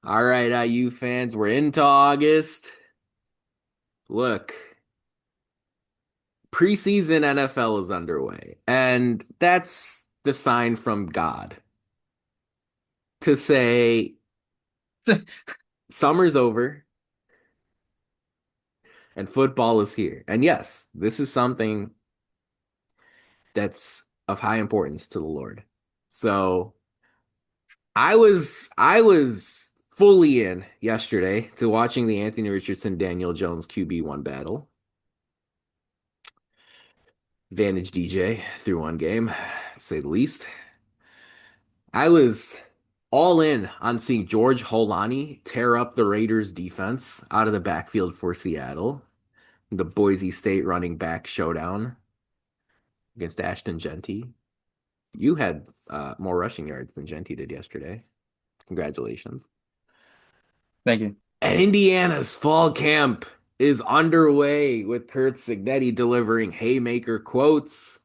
All right, IU fans, we're into August. Look, preseason NFL is underway, and that's the sign from God to say summer's over and football is here. And yes, this is something that's of high importance to the Lord. So I was fully in yesterday to watching the Anthony Richardson Daniel Jones QB1 battle. Vantage DJ through one game, to say the least. I was all in on seeing George Holani tear up the Raiders defense out of the backfield for Seattle. The Boise State running back showdown against Ashton Genty. You had more rushing yards than Genty did yesterday. Congratulations. Thank you. And Indiana's fall camp is underway with Curt Cignetti delivering haymaker quotes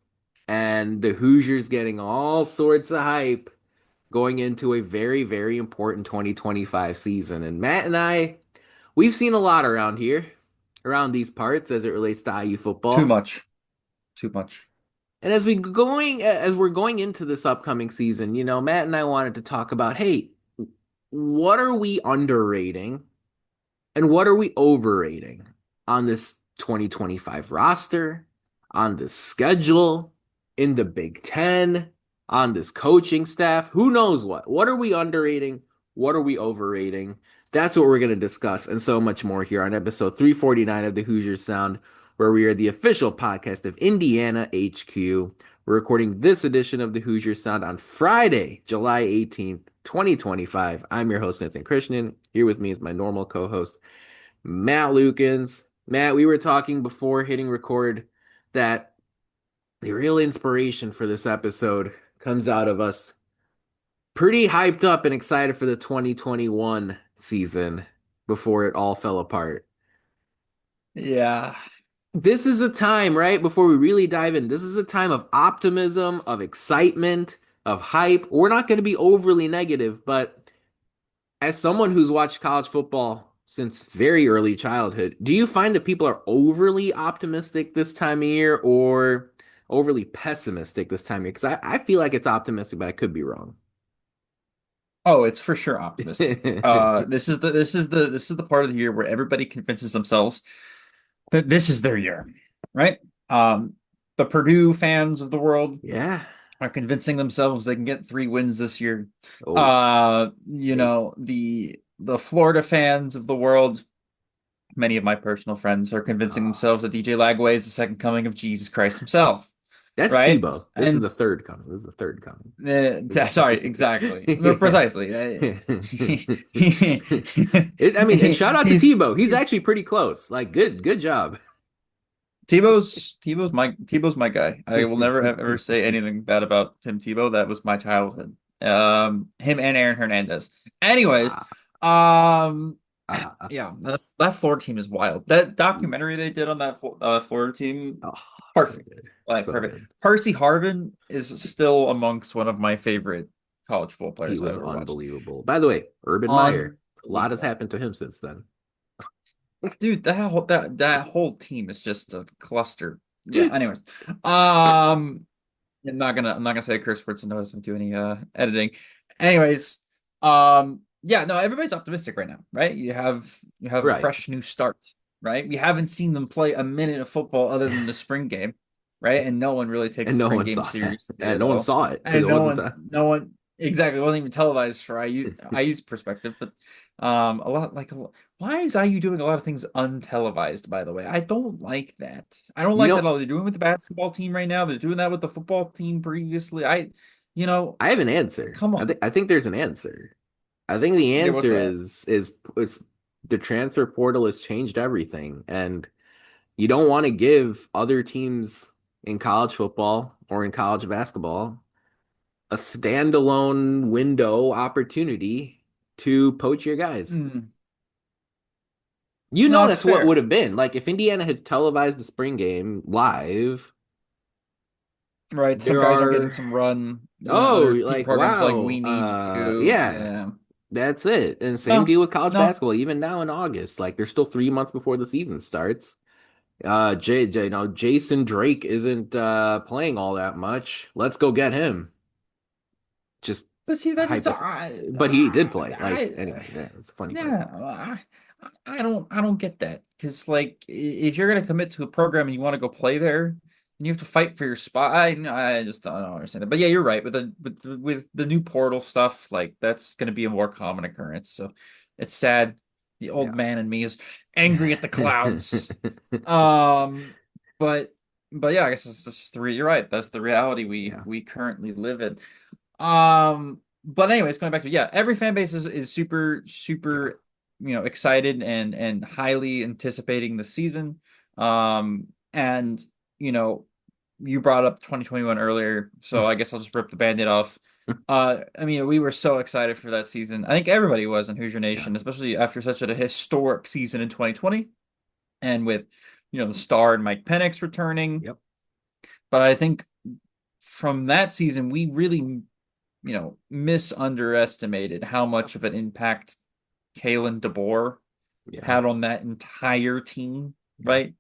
and the Hoosiers getting all sorts of hype going into a very, very important 2025 season. And Matt and I, we've seen a lot around here, around these parts as it relates to IU Too football. much. Too much. And as we're going into this upcoming season, Matt and I wanted to talk about, hey, what are we underrating and what are we overrating on this 2025 roster, on this schedule, in the Big Ten, on this coaching staff? Who knows what? What are we underrating? What are we overrating? That's what we're going to discuss and so much more here on episode 349 of the Hoosier Sound, where we are the official podcast of Indiana HQ. We're recording this edition of the Hoosier Sound on Friday, July 18th, 2025. I'm your host, Nithin Krishnan. Here with me is my normal co-host, Matt Lukens. Matt, we were talking before hitting record that the real inspiration for this episode comes out of us pretty hyped up and excited for the 2021 season before it all fell apart. Yeah. This is a time, right, before we really dive in, this is a time of optimism, of excitement, of hype. We're not going to be overly negative, but as someone who's watched college football since very early childhood, do you find that people are overly optimistic this time of year or overly pessimistic this time of year? Because I feel like it's optimistic, but I could be wrong. Oh, it's for sure optimistic. This is the part of the year where everybody convinces themselves that this is their year, right? Um, the Purdue fans of the world Yeah. are convincing themselves they can get 3 wins this year. Oh, hey. The Florida fans of the world, many of my personal friends, are convincing Ah. themselves that DJ Lagway is the second coming of Jesus Christ himself, That's right? Tebow. This is And the third coming. This is the third coming. Sorry, exactly. No, Yeah. precisely. I mean, and shout out to He's Tebow. He's actually pretty close. Like, good job. Tebow's my guy. I will never ever say anything bad about Tim Tebow. That was my childhood. Him and Aaron Hernandez. Anyways, Ah, um, ah, yeah, that Florida team is wild. That documentary they did on that Florida team, oh, so perfect. good. Like So perfect. good. Percy Harvin is still amongst one of my favorite college football He players I've was ever watched. unbelievable. By the way, Urban Meyer, a lot has Unbelievable. happened to him since then. Dude, that whole team is just a cluster. Yeah, anyways. Um I'm not gonna say curse words and notice I'm doing any editing. Anyways, yeah, no, everybody's optimistic right now, right? You have a Right. fresh new start, right? We haven't seen them play a minute of football other than the spring game, right? And no one really takes And the no spring one game saw it. seriously And at no one all. saw it because And it no wasn't one, time. no one exactly, it wasn't even televised for IU's perspective, but a lot like a lot, why is IU doing a lot of things untelevised, by the way? I don't like that. I don't You like that know, all they're doing with the basketball team right now. They're doing that with the football team previously. You know, I have an answer. come I on. think I think there's an answer. I think the Yeah, what's answer that? is it's the transfer portal has changed everything, and you don't want to give other teams in college football or in college basketball a standalone window opportunity to poach your guys. Mm, You no, know that's that's what would fair. have been. Like if Indiana had televised the spring game live, Right. Some there guys are getting are some run. oh, Other team like programs like wow. we need you. Yeah. Yeah. That's it. And same No, deal with college no. basketball. Even now in August, like there's still 3 months before the season starts. Jason Drake isn't playing all that much. Let's go get him. Just But see, that just hypoth but he did play. Like I anyway, yeah, it's a funny part. yeah, I don't get that because like if you're gonna commit to a program and you want to go play there, and you have to fight for your spot. I just don't understand it. But yeah, you're right. With the new portal stuff, like that's gonna be a more common occurrence. So it's sad. The old Yeah. man in me is angry at the clouds. Um, but yeah, I guess it's just you're right. That's the reality Yeah. we currently live in. But anyways, going back to yeah, every fan base is Yeah. super, excited and highly anticipating the season. And you know, you brought up 2021 earlier, so I guess I'll just rip the band-aid off. I mean, we were so excited for that season. I think everybody was in Hoosier Yeah. Nation, especially after such a historic season in 2020, and with the star and Mike Penix returning. Yep. But I think from that season, we really misunderestimated how much of an impact Kalen DeBoer Yeah. had on that entire team, Yeah. right?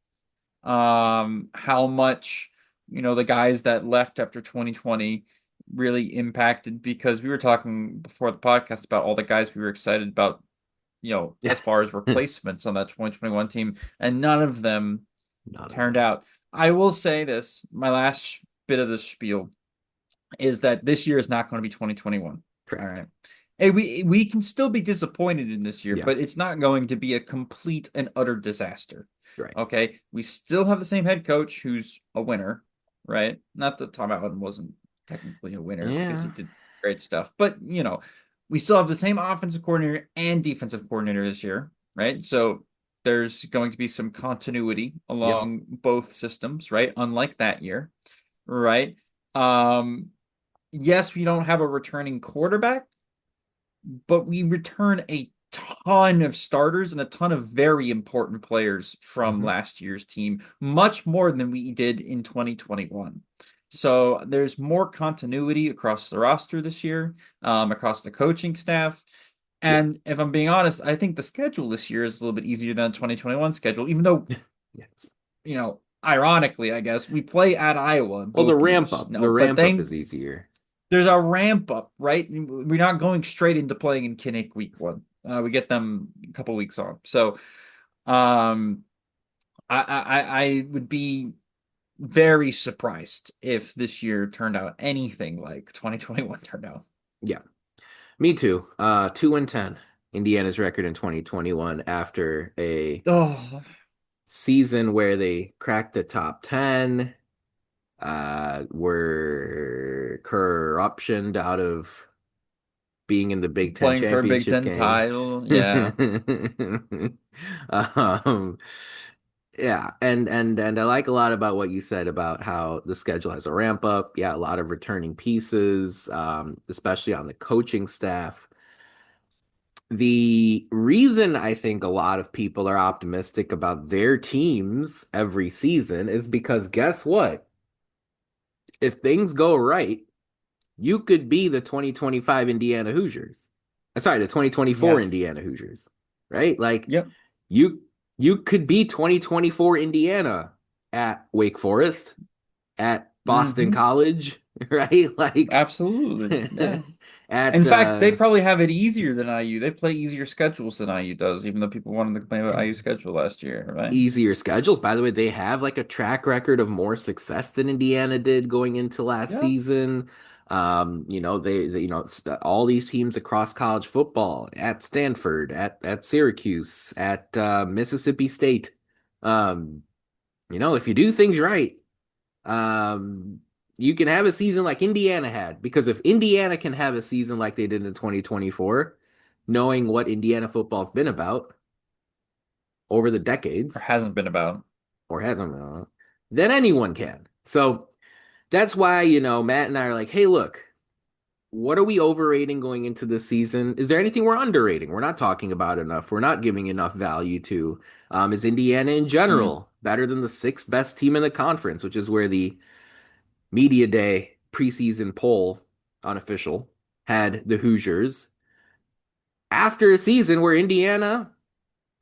How much, the guys that left after 2020 really impacted because we were talking before the podcast about all the guys we were excited about, Yeah. as far as replacements on that 2021 team, and none of them None of turned them. out. I will say this, my last bit of the spiel is that this year is not going to be 2021. All Correct. right. Hey, we can still be disappointed in this year, Yeah. but it's not going to be a complete and utter disaster. Right. Okay. We still have the same head coach who's a winner, right? Not that Tom Allen wasn't technically a winner because he Yeah. did great stuff, but we still have the same offensive coordinator and defensive coordinator this year, right? So there's going to be some continuity Yep. along both systems, right? Unlike that year, right? Um, yes, we don't have a returning quarterback, but we return a ton of starters and a ton of very important players from Hmm. last year's team, much more than we did in 2021. So there's more continuity across the roster this year, across the coaching staff. Yeah. And if I'm being honest, I think the schedule this year is a little bit easier than the 2021 schedule, even though, Yes. ironically, I guess, we play at Iowa Well, both years. the No, but ramp up thank is easier. there's a ramp up, right? We're not going straight into playing in Kinnick week one. We get them a couple weeks on. So, um, I would be very surprised if this year turned out anything like 2021 turned out. Yeah. Me too. 2-10. Indiana's record in 2021 after a Oh, season where they cracked the top 10, were corruptioned out of being in the Big Ten playing for a Big championship Ten game. title, yeah. um, yeah, and I like a lot about what you said about how the schedule has a ramp up. Yeah, a lot of returning pieces, especially on the coaching staff. The reason I think a lot of people are optimistic about their teams every season is because guess what? If things go right, you could be the 2025 Indiana Hoosiers. Sorry, the 2024 Yeah. Indiana Hoosiers, right? Like Yep. you you could be 2024 Indiana at Wake Forest, at Boston Hmm. College, right? Like Absolutely. Yeah. In at fact, they probably have it easier than IU. They play easier schedules than IU does, even though people wanted to complain about IU schedule last year, right? easier schedules. By the way, they have like a track record of more success than Indiana did going into last Yeah. season. All these teams across college football at Stanford, at Syracuse, at Mississippi State. Um, if you do things right, um, you can have a season like Indiana had. Because if Indiana can have a season like they did in 2024, knowing what Indiana football's been about over the Or decades, hasn't been about. or hasn't, then anyone can. So that's why, Matt and I are like, hey, look, what are we overrating going into this season? Is there anything we're underrating? We're not talking about enough. We're not giving enough value to. Is Indiana in Mm. general better than the sixth best team in the conference, which is where the media day preseason poll, unofficial, had the Hoosiers. after a season where Indiana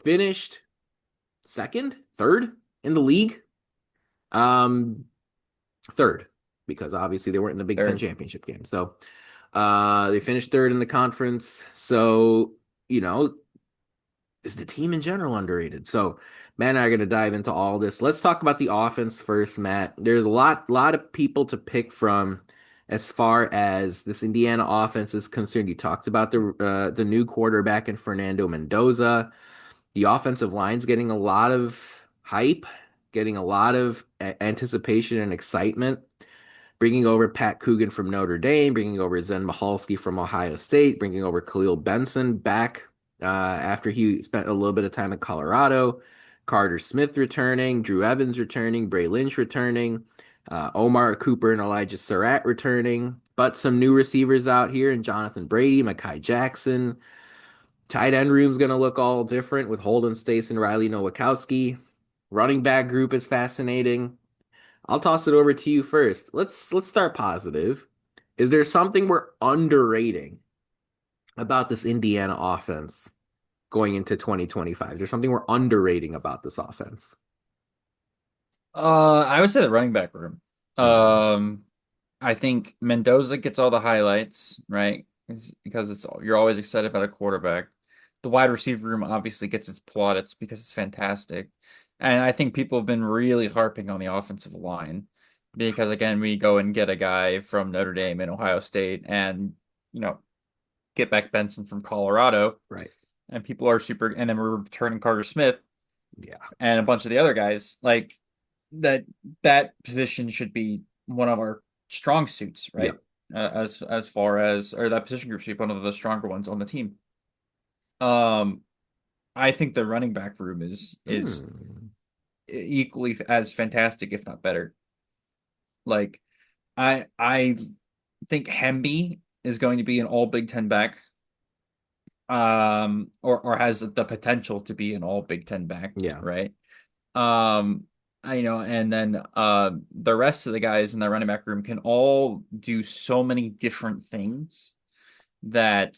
finished second, third in the league. Um, third, because obviously they weren't in the Big Ten They're championship game. So they finished third in the conference. So, you know, is the team in general underrated? So, Matt and I are going to dive into all this. Let's talk about the offense first, Matt. There's a lot of people to pick from as far as this Indiana offense is concerned. You talked about the new quarterback in Fernando Mendoza. The offensive line's getting a lot of hype, getting a lot of anticipation and excitement. Bringing over Pat Coogan from Notre Dame, bringing over Zen Mahalski from Ohio State, bringing over Khalil Benson back after he spent a little bit of time at Colorado. Carter Smith returning, Drew Evans returning, Bray Lynch returning, Omar Cooper and Elijah Surratt returning, but some new receivers out here and Jonathan Brady, Mekhi Jackson. Tight end room's going to look all different with Holden Stace and Riley Nowakowski. Running back group is fascinating. I'll toss it over to you first. Let's start positive. Is there something we're underrating about this Indiana offense going into 2025? Is there something we're underrating about this offense? I would say the running back room. Hmm. Um, I think Mendoza gets all the highlights, right? Because you're always excited about a quarterback. The wide receiver room obviously gets its plaudits because it's fantastic. And I think people have been really harping on the offensive line because again, we go and get a guy from Notre Dame and Ohio State and you know, get back Benson from Colorado Right. and people are super and then we're returning Carter Smith Yeah. and a bunch of the other guys like that that position should be one of our strong suits, right? Yep. As far as or that position group should be one of the stronger ones on the team. Um, I think the running back room is Hmm. equally as fantastic, if not better. Like I think Hemby is going to be an all Big Ten back, or has the potential to be an all Big Ten back, Yeah. right? Um, and then the rest of the guys in the running back room can all do so many different things that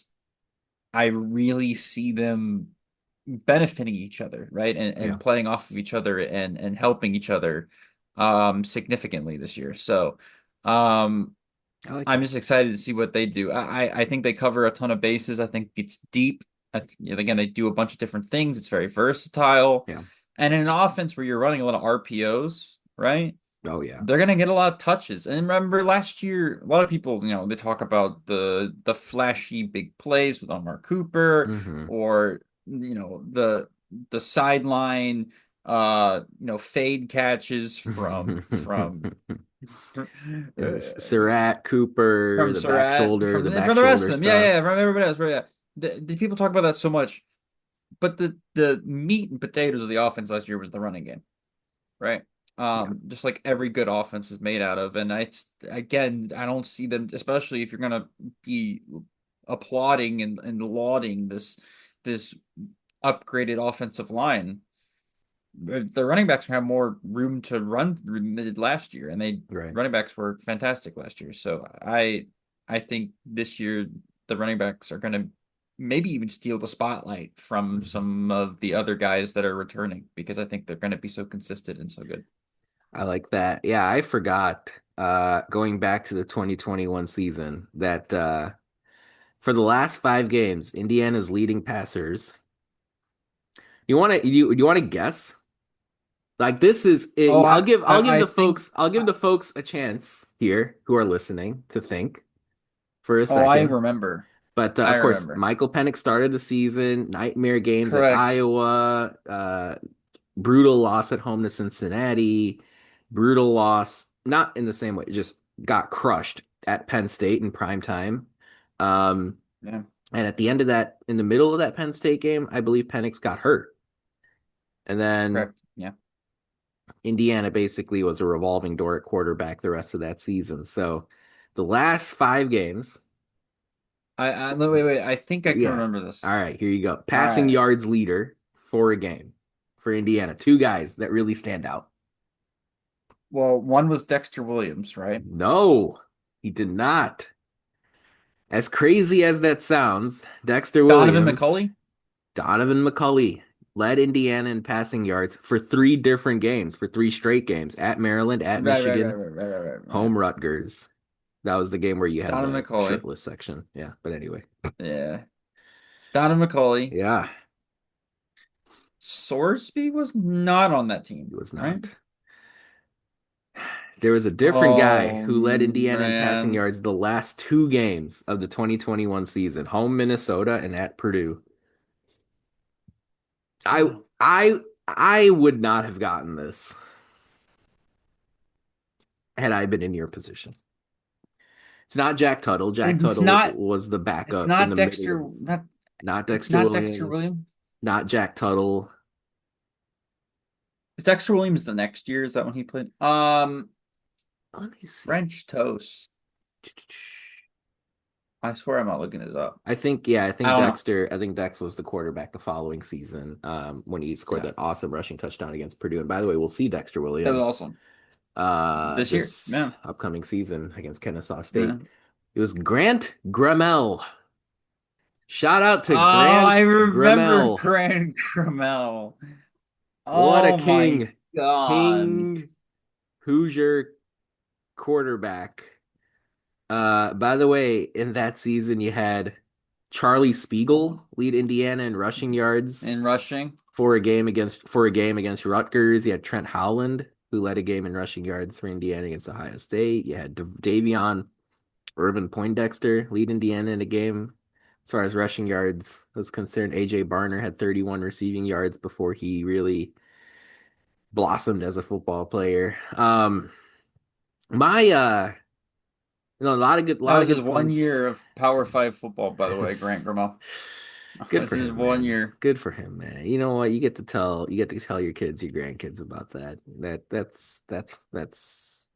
I really see them benefiting each other, right? And Yeah. playing off of each other and helping each other significantly this year. So um I like I'm that. just excited to see what they do. I think they cover a ton of bases. I think it's deep. Again, they do a bunch of different things. It's very versatile. Yeah. And in an offense where you're running a lot of RPOs, right? Oh yeah. They're gonna get a lot of touches. And remember last year, a lot of people, they talk about the flashy big plays with Omar Cooper Hmm. or the sideline fade catches Surratt, Cooper, from the back Surratt, shoulder, the back from the rest shoulder of them. Yeah, yeah, stuff. from everybody else. Right, yeah. The people talk about that so much, but the meat and potatoes of the offense last year was the running game, right? Yeah. Just like every good offense is made out of. And again, I don't see them, especially if you're gonna be applauding and lauding this upgraded offensive line. The running backs have more room to run than they did last year, and they Right. running backs were fantastic last year. So I think this year the running backs are gonna maybe even steal the spotlight from Mhm. some of the other guys that are returning because I think they're gonna be so consistent and so good. I like that. Yeah, I forgot going back to the 2021 season that for the last 5 games, Indiana's leading passers. You want to guess? Like this is Oh, it, I'll give I think the folks a chance here who are listening to think for a oh, I second. remember. But I of course, remember. Michael Penix started the season, nightmare games at Correct. Iowa, brutal loss at home to Cincinnati, brutal loss, not in the same way, just got crushed at Penn State in prime time. Um, Yeah, and at the end of that, in the middle of that Penn State game, I believe Penix got hurt. And then correct. Yeah. Indiana basically was a revolving door at quarterback the rest of that season. So the last 5 games, No, wait. I think I can yeah. remember All this. right, here you go. All Passing right. yards leader for a game for Indiana. Two guys that really stand out. Well, one was Dexter Williams, right? No, he did not. As crazy as that sounds, Dexter Donovan Williams, McCulley. Donovan McCulley led Indiana in passing yards for three different games, for three straight games at Maryland, at Right, right, right, Michigan, right, right, right, right. home Rutgers. That was the game where you had Donovan the McCulley. shirtless section. Yeah, but anyway. Yeah. Donovan McCulley. Yeah, Sorsby was not on that he team, was right? not. There was a different guy Oh who led Indiana in passing man. yards the last two games of the 2021 season, home Minnesota and at Purdue. I Oh. I would not have gotten this had I been in your position. It's not Jack Tuttle. Jack It's Tuttle not was the it's backup in not the middle of Dexter not not it's Dexter not Dexter Williams, Williams. not Jack Tuttle. Is Dexter Williams the next year? Is that when he played? Let me see. French toast. I swear I'm not looking this up. I I think don't know. Dexter, I think Dex was the quarterback the following season, when he scored Yeah, that awesome rushing touchdown against Purdue. And by the way, we'll see Dexter that was Williams awesome. This year. this Yeah. upcoming season against Kennesaw Yeah. State. It was Grant Gremel. Shout out Oh, to I Grant remember Gremel. Grant Cramel. What a Oh my king, God. king Hoosier quarterback. By the way, in that season, you had Charlie Spiegel lead Indiana in rushing yards In rushing. for a game against Rutgers. You had Trent Howland, who led a game in rushing yards for Indiana against Ohio State. You had Davion Urban Poindexter lead Indiana in a game. As far as rushing yards was concerned, AJ Barner had 31 receiving yards before he really blossomed as a football player. My a That lot of was his good one points. year of Power Five football, by the way, Grant Gromel. Good That's for his him, one man. year. Good for him, man. You know what? You get to tell your kids, your grandkids about that. That's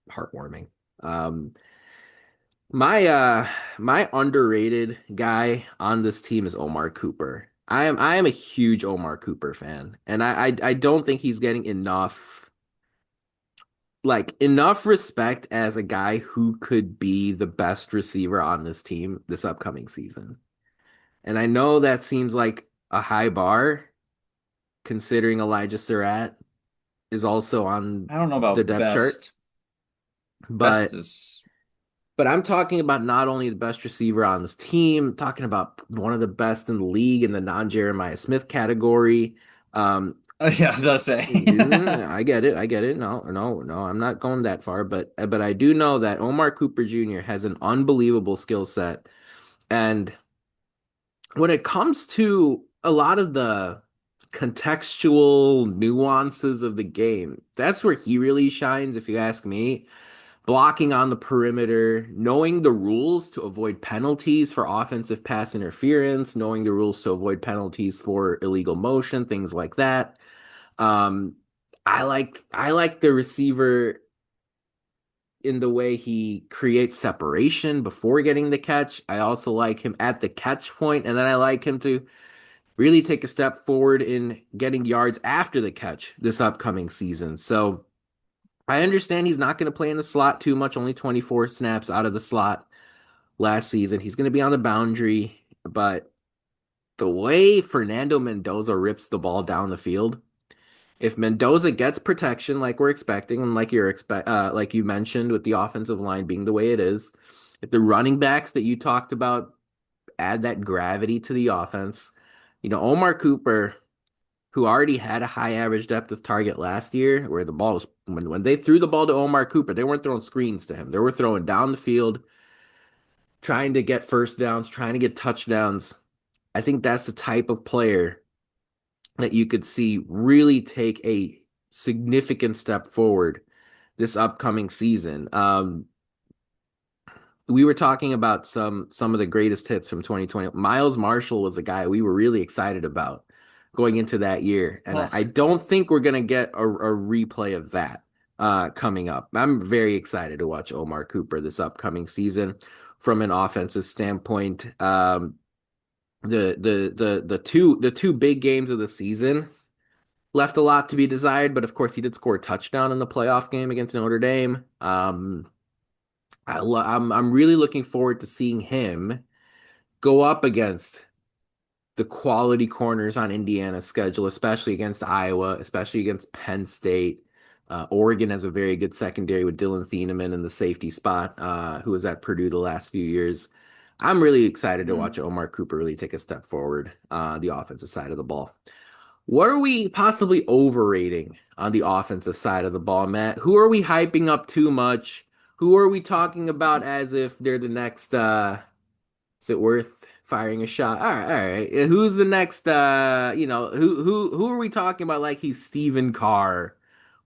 heartwarming. Um, my underrated guy on this team is Omar Cooper. I am a huge Omar Cooper fan, and I don't think he's getting enough respect as a guy who could be the best receiver on this team this upcoming season. And I know that seems like a high bar considering Elijah Surratt is also on I don't know the about depth chart, best. Best but is I'm talking about not only the best receiver on this team, talking about one of the best in the league in the non-Jeremiah Smith category. Um, yeah, that's say. I get it. I get it. No, no, no. I'm not going that far, but I do know that Omar Cooper Jr. has an unbelievable skill set, and when it comes to a lot of the contextual nuances of the game, that's where he really shines, if you ask me. Blocking on the perimeter, knowing the rules to avoid penalties for offensive pass interference, knowing the rules to avoid penalties for illegal motion, things like that. Um, I like the receiver in the way he creates separation before getting the catch. I also like him at the catch point, and then I like him to really take a step forward in getting yards after the catch this upcoming season. So I understand he's not going to play in the slot too much, only 24 snaps out of the slot last season. He's going to be on the boundary, but the way Fernando Mendoza rips the ball down the field, if Mendoza gets protection like we're expecting, and like you mentioned with the offensive line being the way it is, if the running backs that you talked about add that gravity to the offense, Omar Cooper, who already had a high average depth of target last year, where the ball was when they threw the ball to Omar Cooper, they weren't throwing screens to him. They were throwing down the field, trying to get first downs, trying to get touchdowns. I think that's the type of player that you could see really take a significant step forward this upcoming season. We were talking about some of the greatest hits from 2020. Miles Marshall was a guy we were really excited about going into that year, and Well, I don't think we're gonna get a replay of that coming up. I'm very excited to watch Omar Cooper this upcoming season from an offensive standpoint. The two big games of the season left a lot to be desired, but of course he did score a touchdown in the playoff game against Notre Dame. I'm really looking forward to seeing him go up against the quality corners on Indiana's schedule, especially against Iowa, especially against Penn State. Oregon has a very good secondary with Dylan Thieneman in the safety spot, who was at Purdue the last few years. I'm really excited to watch Mm. Omar Cooper really take a step forward, the offensive side of the ball. What are we possibly overrating on the offensive side of the ball, Matt? Who are we hyping up too much? Who are we talking about as if they're the next is it worth firing a shot? All right, all right. Who's the next who are we talking about like he's Stephen Carr?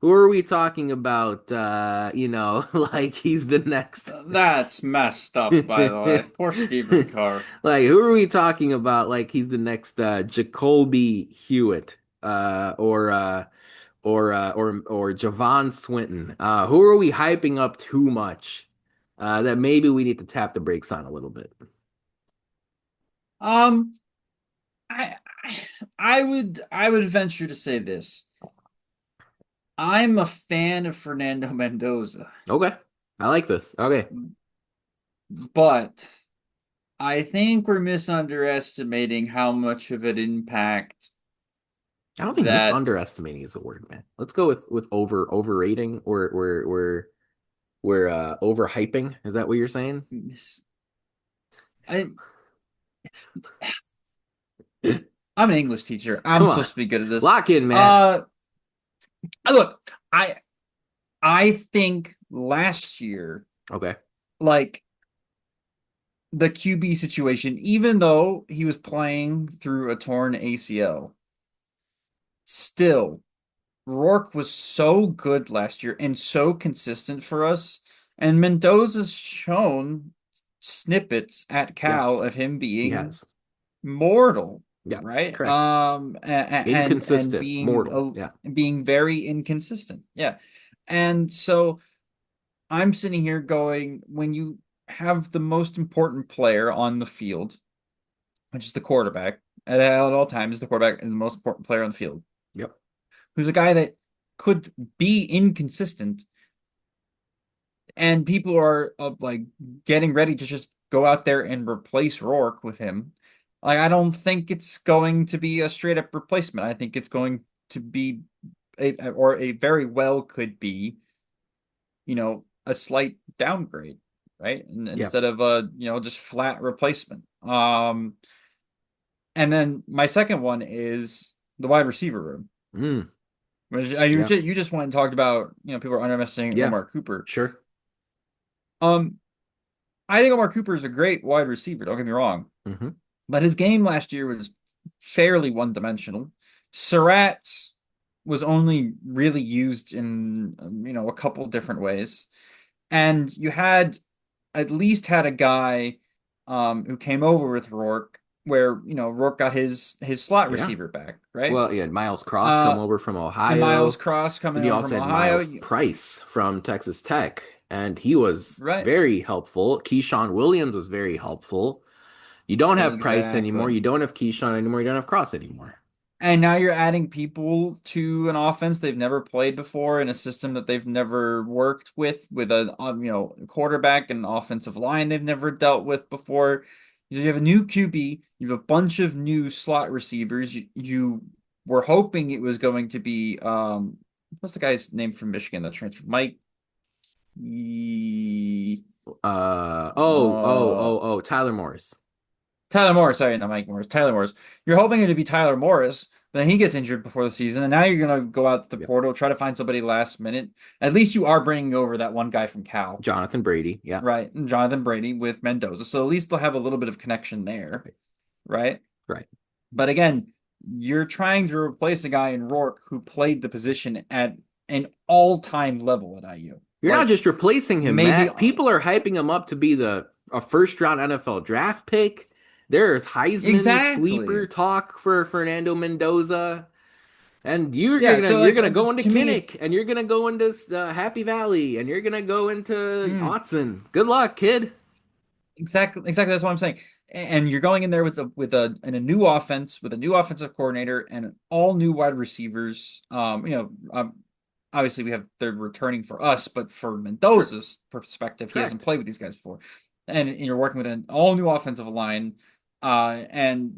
Who are we talking about like he's the next That's messed up, by the way. Poor Stephen Carr. like who are we talking about like he's the next Jacoby Hewitt or Javon Swinton? Who are we hyping up too much? That maybe we need to tap the brakes on a little bit. Um, I I would venture to say this. I'm a fan of Fernando Mendoza, Okay. I like this. Okay. but I think we're misunderestimating how much of an impact I don't think that misunderestimating is a word, man. Let's go with overrating or we're overhyping. Is that what you're saying? mis I I'm an English teacher. I'm Come on. supposed to be good at this. Lock in, Matt. Uh, look, I think last year, Okay. like the QB situation, even though he was playing through a torn ACL, still Rourke was so good last year and so consistent for us. And Mendoza's shown snippets at Cal Yes, of him he being has. mortal, Yeah, right? correct. And Inconsistent, being mortal. Yeah. being very inconsistent. Yeah. And so I'm sitting here going, when you have the most important player on the field, which is the quarterback, at all times, the quarterback is the most important player on the field, Yep. who's a guy that could be inconsistent, and people are like getting ready to just go out there and replace Rourke with him. Like, I don't think it's going to be a straight up replacement. I think it's going to be or a very well could be, a slight downgrade, right? And Yep. instead of a, just flat replacement. And then my second one is the wide receiver room. Mm, Which yeah. you just went and talked about, people are underestimating Yeah. Omar Cooper. Sure. Um, I think Omar Cooper is a great wide receiver, don't get me wrong. Hmm. But his game last year was fairly one-dimensional. Surratt's was only really used in, a couple different ways. And you had at least had a guy who came over with Rourke, where, Rourke got his slot Yeah. receiver back, right? Well, you had Miles Cross come Uh over from and Miles Ohio. Cross Then coming you over also from had Ohio. Miles Price from Texas Tech, and he was Right. very helpful. Keyshawn Williams was very helpful. You don't have Price anymore. Exactly. You don't have Keyshawn anymore. You don't have Cross anymore. And now you're adding people to an offense they've never played before in a system that they've never worked with a quarterback and offensive line they've never dealt with before. You have a new QB, you have a bunch of new slot receivers. You were hoping it was going to be what's the guy's name from Michigan that transferred? Mike Tyler Morris. Tyler Morris, sorry, not Mike Morris, Tyler Morris. You're hoping it to be Tyler Morris, but then he gets injured before the season, and now you're gonna go out to the Yep. portal, try to find somebody last minute. At least you are bringing over that one guy from Cal, Jonathan Brady. Yeah. right? And Jonathan Brady with Mendoza, so at least they'll have a little bit of connection there, Right. right? Right. But again, you're trying to replace a guy in Rourke who played the position at an all-time level at IU. You're not Like, just replacing him, maybe Matt. People are hyping him up to be the a first round NFL draft pick. There's Heisman sleeper exactly. talk for Fernando Mendoza. And Yeah, so you're like gonna go into to me, Kinnick, and you're gonna go into Happy Valley, and you're gonna go into mm, Autzen. Good luck, kid. exactly. That's what I'm saying. And you're going in there in a new offense with a new offensive coordinator and all new wide receivers. Obviously they're returning for us, but for Sure, Mendoza's perspective, he hasn't correct. played with these guys before. And you're working with an all new offensive line. And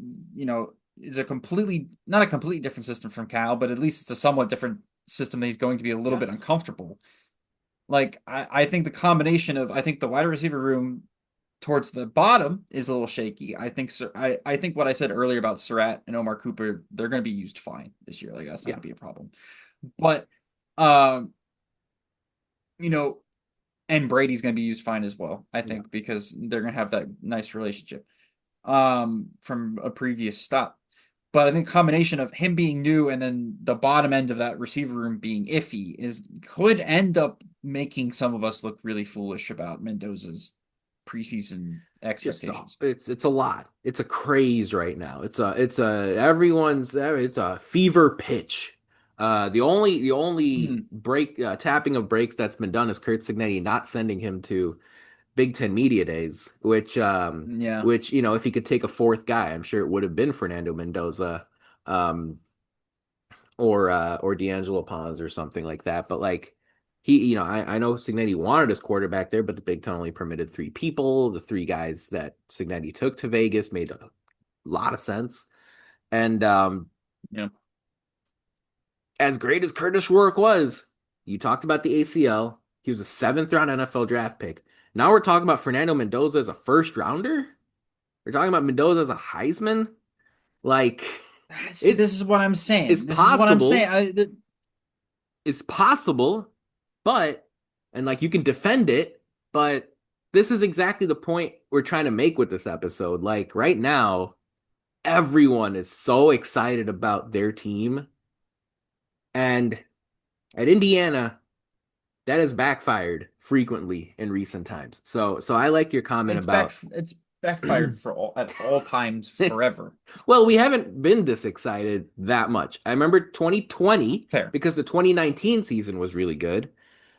it's a completely not a completely different system from Cal, but at least it's a somewhat different system that he's going to be a little bit Yes. uncomfortable. Like I think the combination of I think the wide receiver room towards the bottom is a little shaky. I think what I said earlier about Surratt and Omar Cooper, they're going to be used fine this year. Like that's not Yeah. going to be a problem. But um, you know, and Brady's going to be used fine as well. I Yeah. think because they're going to have that nice relationship from a previous stop. But I think combination of him being new and then the bottom end of that receiver room being iffy is could end up making some of us look really foolish about Mendoza's preseason Just expectations. it's a lot. It's a craze right now. It's a everyone's it's a fever pitch. The only Mhm. break tapping of breaks that's been done is Curt Cignetti not sending him to Big Ten Media Days, Yeah, which if he could take a fourth guy, I'm sure it would have been Fernando Mendoza, um, or D'Angelo Pons or something like that. But like I know Cignetti wanted his quarterback there, but the Big Ten only permitted three people. The three guys that Cignetti took to Vegas made a lot of sense. And yeah, as great as Curtis Rourke was, you talked about the ACL. He was a seventh round NFL draft pick. Now we're talking about Fernando Mendoza as a first rounder. We're talking about Mendoza as a Heisman. Like see, it's this is what I'm it's saying. This is what I'm saying. possible. It's possible, but and like you can defend it, but this is exactly the point we're trying to make with this episode. Like right now, everyone is so excited about their team, and at Indiana, that has backfired frequently in recent times. So I like your comment about It's backfired for all at all times forever. well, we haven't been this excited that much. I remember 2020 Fair. because the 2019 season was really good.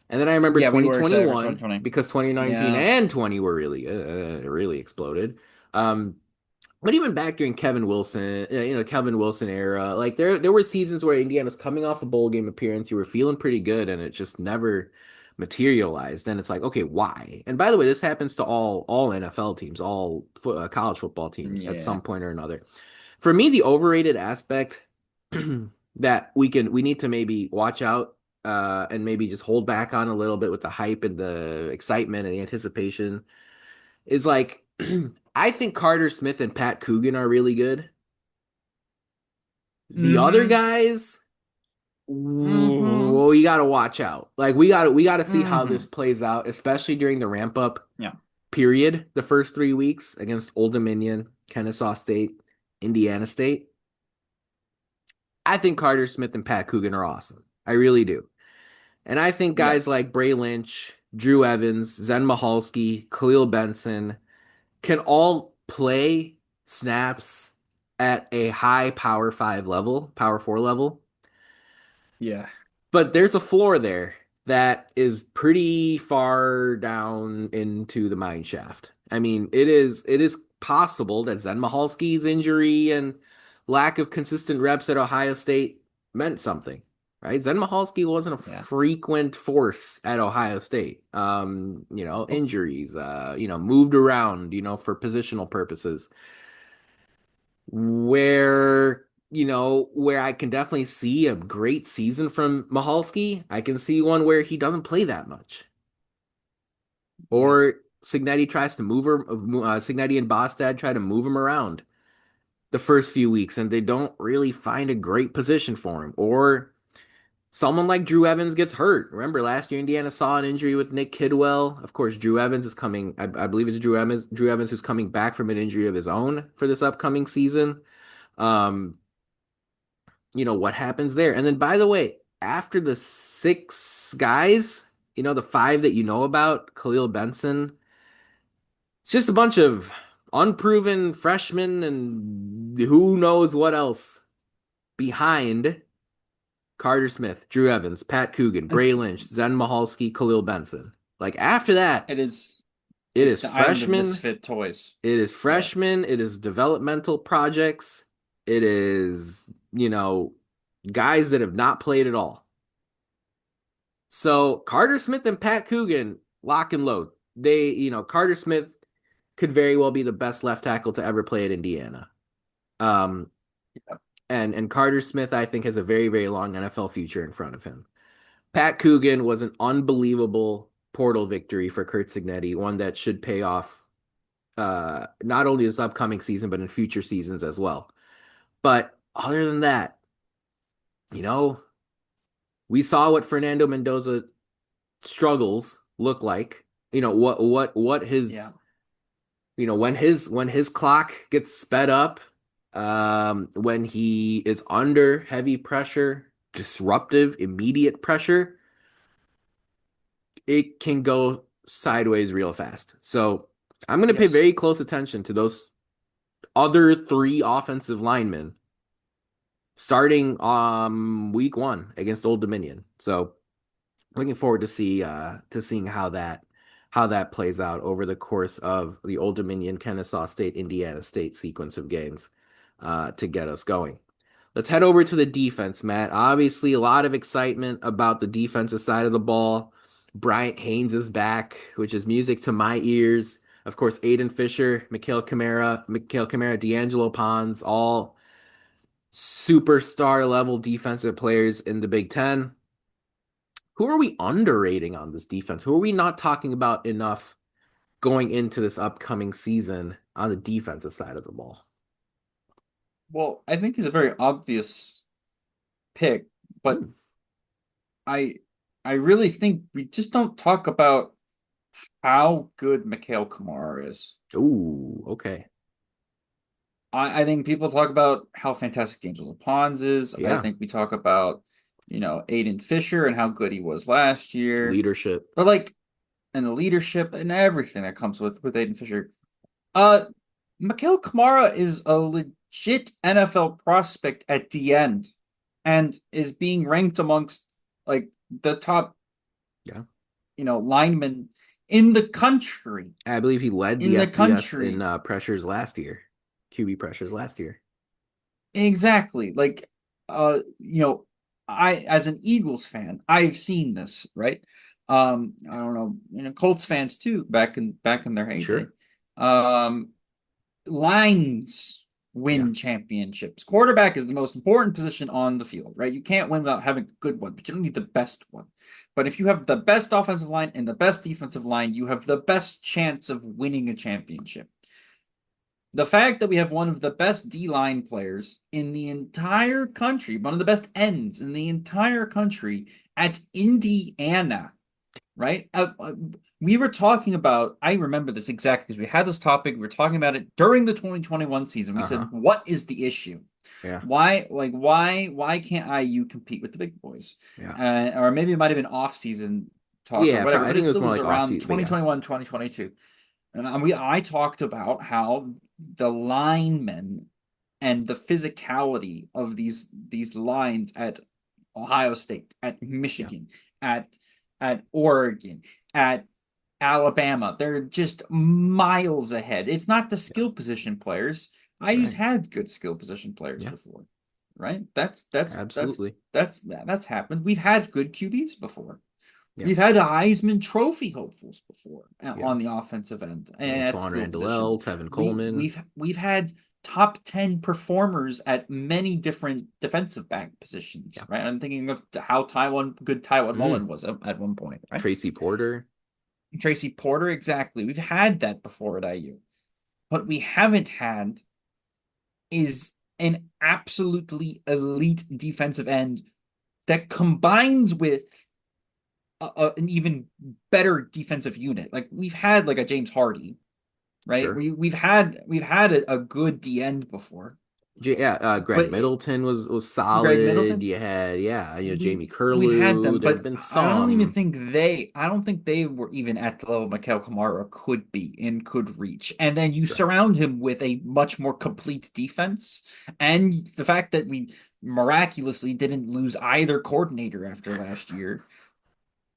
And then I remember Yeah, we were excited for 2021 2020. because 2019 Yeah. and 20 were really exploded. Um, but even back during Kevin Wilson, Kevin Wilson era, like there were seasons where Indiana's coming off a bowl game appearance, you were feeling pretty good, and it just never materialized. And it's like, okay, why? And by the way, this happens to all NFL teams, all college football teams at Yeah. some point or another. For me, the overrated aspect that we need to maybe watch out and maybe just hold back on a little bit with the hype and the excitement and the anticipation is like I think Carter Smith and Pat Coogan are really good. The other Mm-hmm. guys, Mm-hmm. well, you got to watch out. Like we got to see how this Mm-hmm. plays out, especially during the ramp up Yeah. period, the first 3 weeks against Old Dominion, Kennesaw State, Indiana State. I think Carter Smith and Pat Coogan are awesome. I really do. And I think Yeah. guys like Bray Lynch, Drew Evans, Zen Mahalski, Khalil Benson can all play snaps at a high Power 5 level, Power 4 level. Yeah. But there's a floor there that is pretty far down into the mine shaft. I mean, it is possible that Zen Mahalski's injury and lack of consistent reps at Ohio State meant something, right? Zen Mahalski wasn't a Yeah. frequent force at Ohio State. Oh, Injuries, moved around, for positional purposes where I can definitely see a great season from Mahalski. I can see one where he doesn't play that much, yeah. or Cignetti tries to move her. Cignetti and Bostad try to move him around the first few weeks, and they don't really find a great position for him, or someone like Drew Evans gets hurt. Remember last year, Indiana saw an injury with Nick Kidwell. Of course, Drew Evans is coming. I believe it's Drew Evans. Drew Evans who's coming back from an injury of his own for this upcoming season. Um, what happens there. And then, by the way, after the six guys, the five that you know about, Khalil Benson, it's just a bunch of unproven freshmen and who knows what else behind Carter Smith, Drew Evans, Pat Coogan, And Bray Lynch, Zen Mahalski, Khalil Benson. Like after that, it is it it's is the island of freshmen, misfit toys. it is Yeah. freshmen, it is developmental projects, it is, guys that have not played at all. So Carter Smith and Pat Coogan lock and load. Carter Smith could very well be the best left tackle to ever play at Indiana. Um, Yeah. and Carter Smith, I think, has a very, very long NFL future in front of him. Pat Coogan was an unbelievable portal victory for Curt Cignetti, one that should pay off not only this upcoming season, but in future seasons as well. But other than that, you know, we saw what Fernando Mendoza struggles look like. What Yeah. his when his clock gets sped up, when he is under heavy pressure, disruptive, immediate pressure, it can go sideways real fast. So I'm going to pay Yes. very close attention to those other three offensive linemen starting week one against Old Dominion. So looking forward to seeing how that plays out over the course of the Old Dominion, Kennesaw State, Indiana State sequence of games to get us going. Let's head over to the defense, Matt. Obviously, a lot of excitement about the defensive side of the ball. Bryant Haynes is back, which is music to my ears. Of course, Aiden Fisher, Mikhail Kamara, D'Angelo Pons, all superstar level defensive players in the Big Ten. Who are we underrating on this defense? Who are we not talking about enough going into this upcoming season on the defensive side of the ball? Well, I think he's a very obvious pick, but Hmm. I I really think we just don't talk about how good Mikhail Kamara is. Ooh, okay. I think people talk about how fantastic D'Angelo Pons is. I Yeah. think we talk about, Aiden Fisher and how good he was last year. Leadership. But like, and the leadership and everything that comes with Aiden Fisher. Uh, Mikhail Kamara is a legit NFL prospect at the end and is being ranked amongst like the top, Yeah. linemen in the country. I believe he led In the the FBS in country. pressures last year, QB pressures last year. Exactly. Like, I as an Eagles fan, I've seen this, right? I don't know, Colts fans too, back in their heyday. Sure. Um, Lines Yeah. win championships. Quarterback is the most important position on the field, right? You can't win without having a good one, but you don't need the best one. But if you have the best offensive line and the best defensive line, you have the best chance of winning a championship. The fact that we have one of the best D line players in the entire country, one of the best ends in the entire country at Indiana, right? We were talking about, I remember this exactly because we had this topic. We were talking about it during the 2021 season. We said, Uh-huh. what is the issue? Yeah. Why can't IU compete with the big boys? Yeah. Or maybe it might have been off season talk or Yeah, whatever, I but think it it was still more was like off around season, but yeah. 2021, 2022. And I talked about how the linemen and the physicality of these lines at Ohio State, at Yeah. Michigan, at Oregon, at Alabama, they're just miles ahead. It's not the Yeah. skill position players. IU's Right. had good skill position players Yeah. before, right? Absolutely. That's happened. We've had good QBs before. We've Yes. had Heisman Trophy hopefuls before Yeah. on the offensive end and at Antoine skill Randall positions. L, Tevin We Coleman. we've had top 10 performers at many different defensive back positions, Yeah. right? I'm thinking of how Taiwan Mm. Mullen was at one point, right? Tracy Porter. Tracy Porter, exactly. We've had that before at IU. What we haven't had is an absolutely elite defensive end that combines with an even better defensive unit. Like we've had like a James Hardy, right? Sure. We've had a good D end before, Yeah, Greg but Middleton was Greg solid. Middleton, You had, yeah, we Jamie we've had them, Curlew. There have but been I don't even some. think they were even at the level Mikhail Kamara could be and could reach. And then you Sure. surround him with a much more complete defense, and the fact that we miraculously didn't lose either coordinator after last year,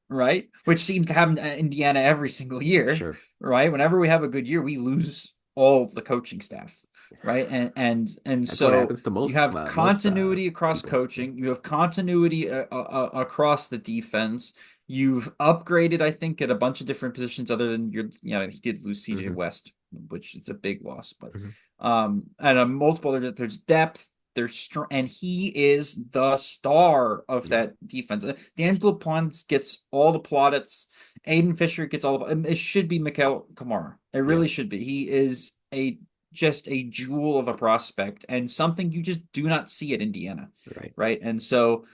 right? Which seems to happen at Indiana every single year, Sure. right? Whenever we have a good year, we lose all of the coaching staff, right? And That's what so happens to you most have most continuity across people. Yeah. coaching, you have continuity across the defense. You've upgraded, I think, at a bunch of different positions other than he did lose CJ Hmm. West. which is a big loss. But Mhm. and multiple there's depth, there's strength, and he is the star of Yeah, that defense. D'Angelo Ponce gets all the plaudits. Aiden Fisher gets all the. It should be Mikhail Kamara. It yeah, really should be. He is a just a jewel of a prospect and something you just do not see at Indiana, right. right? And so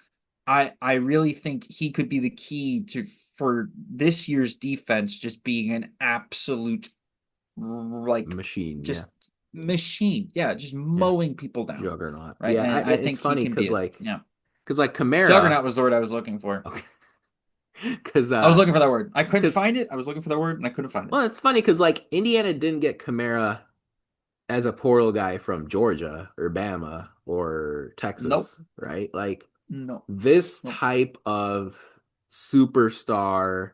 I really think he could be the key to for this year's defense just being an absolute like Machine, yeah. just machine. Yeah, just Yeah. mowing people down. Juggernaut. Right. Yeah, And I it's think he funny can be because it. Yeah. like Kamara, Juggernaut was the word I was looking for. okay, because I was looking for that word. I couldn't because find it. I was looking for that word and I couldn't find it. well, it's funny because like Indiana didn't get Kamara as a portal guy from Georgia or Bama or Nope. Texas, right? Like No. this Nope. type of superstar,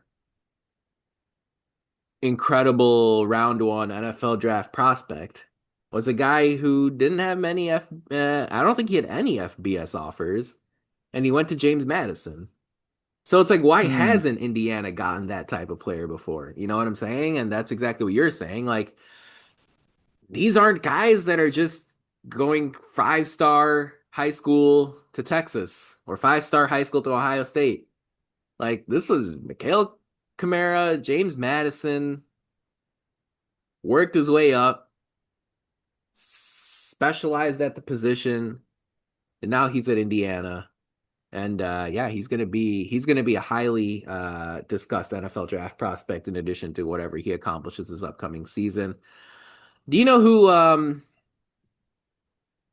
incredible round one NFL draft prospect was a guy who didn't have many I don't think he had any FBS offers, and he went to James Madison. So it's like, why Hmm. hasn't Indiana gotten that type of player before? You know what I'm saying? And that's exactly what you're saying. Like, these aren't guys that are just going 5-star high school to Texas or 5-star high school to Ohio State. Like, this was Mikhail Kamara, James Madison, worked his way up, specialized at the position, and now he's at Indiana. And yeah, he's gonna be a highly discussed NFL draft prospect in addition to whatever he accomplishes this upcoming season. Do you know who?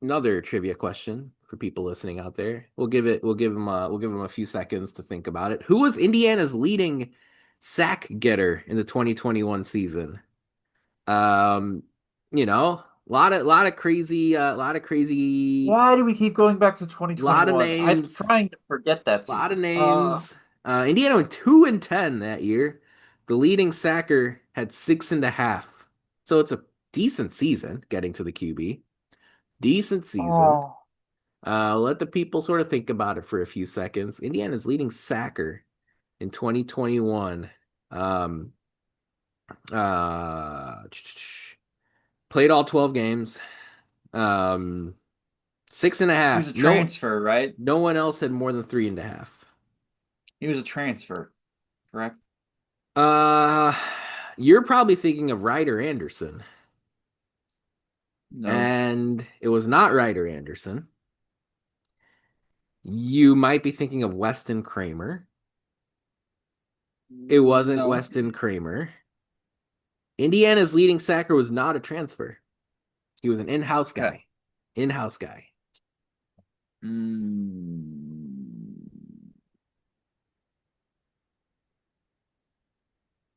Another trivia question for people listening out there. We'll give him a few seconds to think about it. Who was Indiana's leading sack getter in the 2021 season? Um, lot of crazy, Why do we keep going back to lot of 2021? I'm names. trying to forget that A lot of season. names. Indiana went 2-10 that year. The leading sacker had 6.5. So it's a decent season getting to the QB. Decent season. Oh. Let the people sort of think about it for a few seconds. Indiana's leading sacker in 2021. Um, uh, played all 12 games. Um, six and a He was a half. transfer, right? No one else had more than 3.5. He was a transfer, correct? Uh, you're probably thinking of Ryder Anderson, No. and it was not Ryder Anderson. You might be thinking of Weston Kramer. It wasn't No. Weston Kramer. Indiana's leading sacker was not a transfer. He was an in-house Okay. guy. In-house guy. Mm.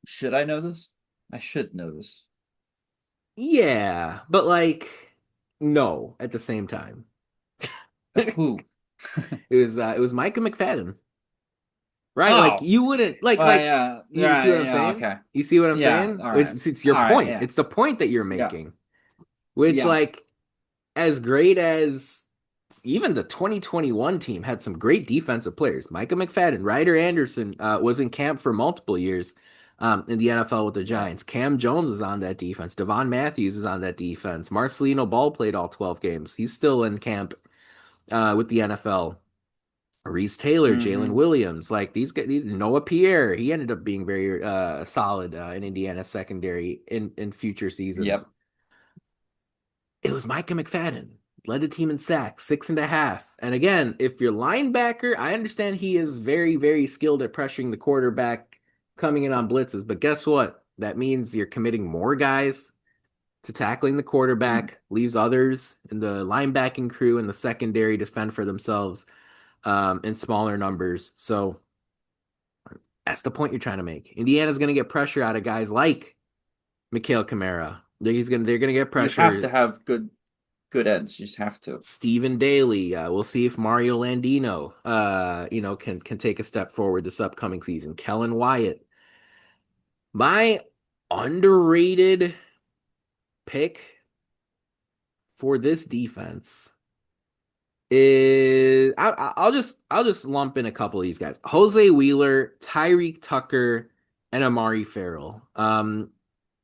Should I know this? I should know this. Yeah, but like no at the same time. Who? It was Micah McFadden. Right? Like Oh, you wouldn't well, yeah, you see what right, I'm yeah, saying? okay, You see what I'm yeah, saying? all right, It's your all right, point. yeah, It's the point that you're yeah, making. Which yeah, like as great as even the 2021 team had some great defensive players. Micah McFadden, Ryder Anderson was in camp for multiple years in the NFL with the yeah. Giants. Cam Jones is on that defense. Devon Matthews is on that defense. Marcelino Ball played all 12 games. He's still in camp with the NFL. Reese Taylor, Jalen Mm-hmm. Williams, like these guys, Noah Pierre, he ended up being very solid in Indiana secondary in future seasons. Yep. It was Micah McFadden. Led the team in sacks, 6.5. And again, if you're linebacker, I understand he is very, very skilled at pressuring the quarterback coming in on blitzes. But guess what? That means you're committing more guys to tackling the Mm. quarterback, leaves others in the linebacking crew and the secondary to fend for themselves in smaller numbers. So that's the point you're trying to make. Indiana's going to get pressure out of guys like Mikhail Kamara. They're gonna get You have pressure. to have good ends. You just have to. Stephen Daly. We'll see if Mario Landino, can take a step forward this upcoming season. Kellen Wyatt. My underrated pick for this defense is I'll just lump in a couple of these guys. Jose Wheeler, Tyreek Tucker, and Amari Farrell.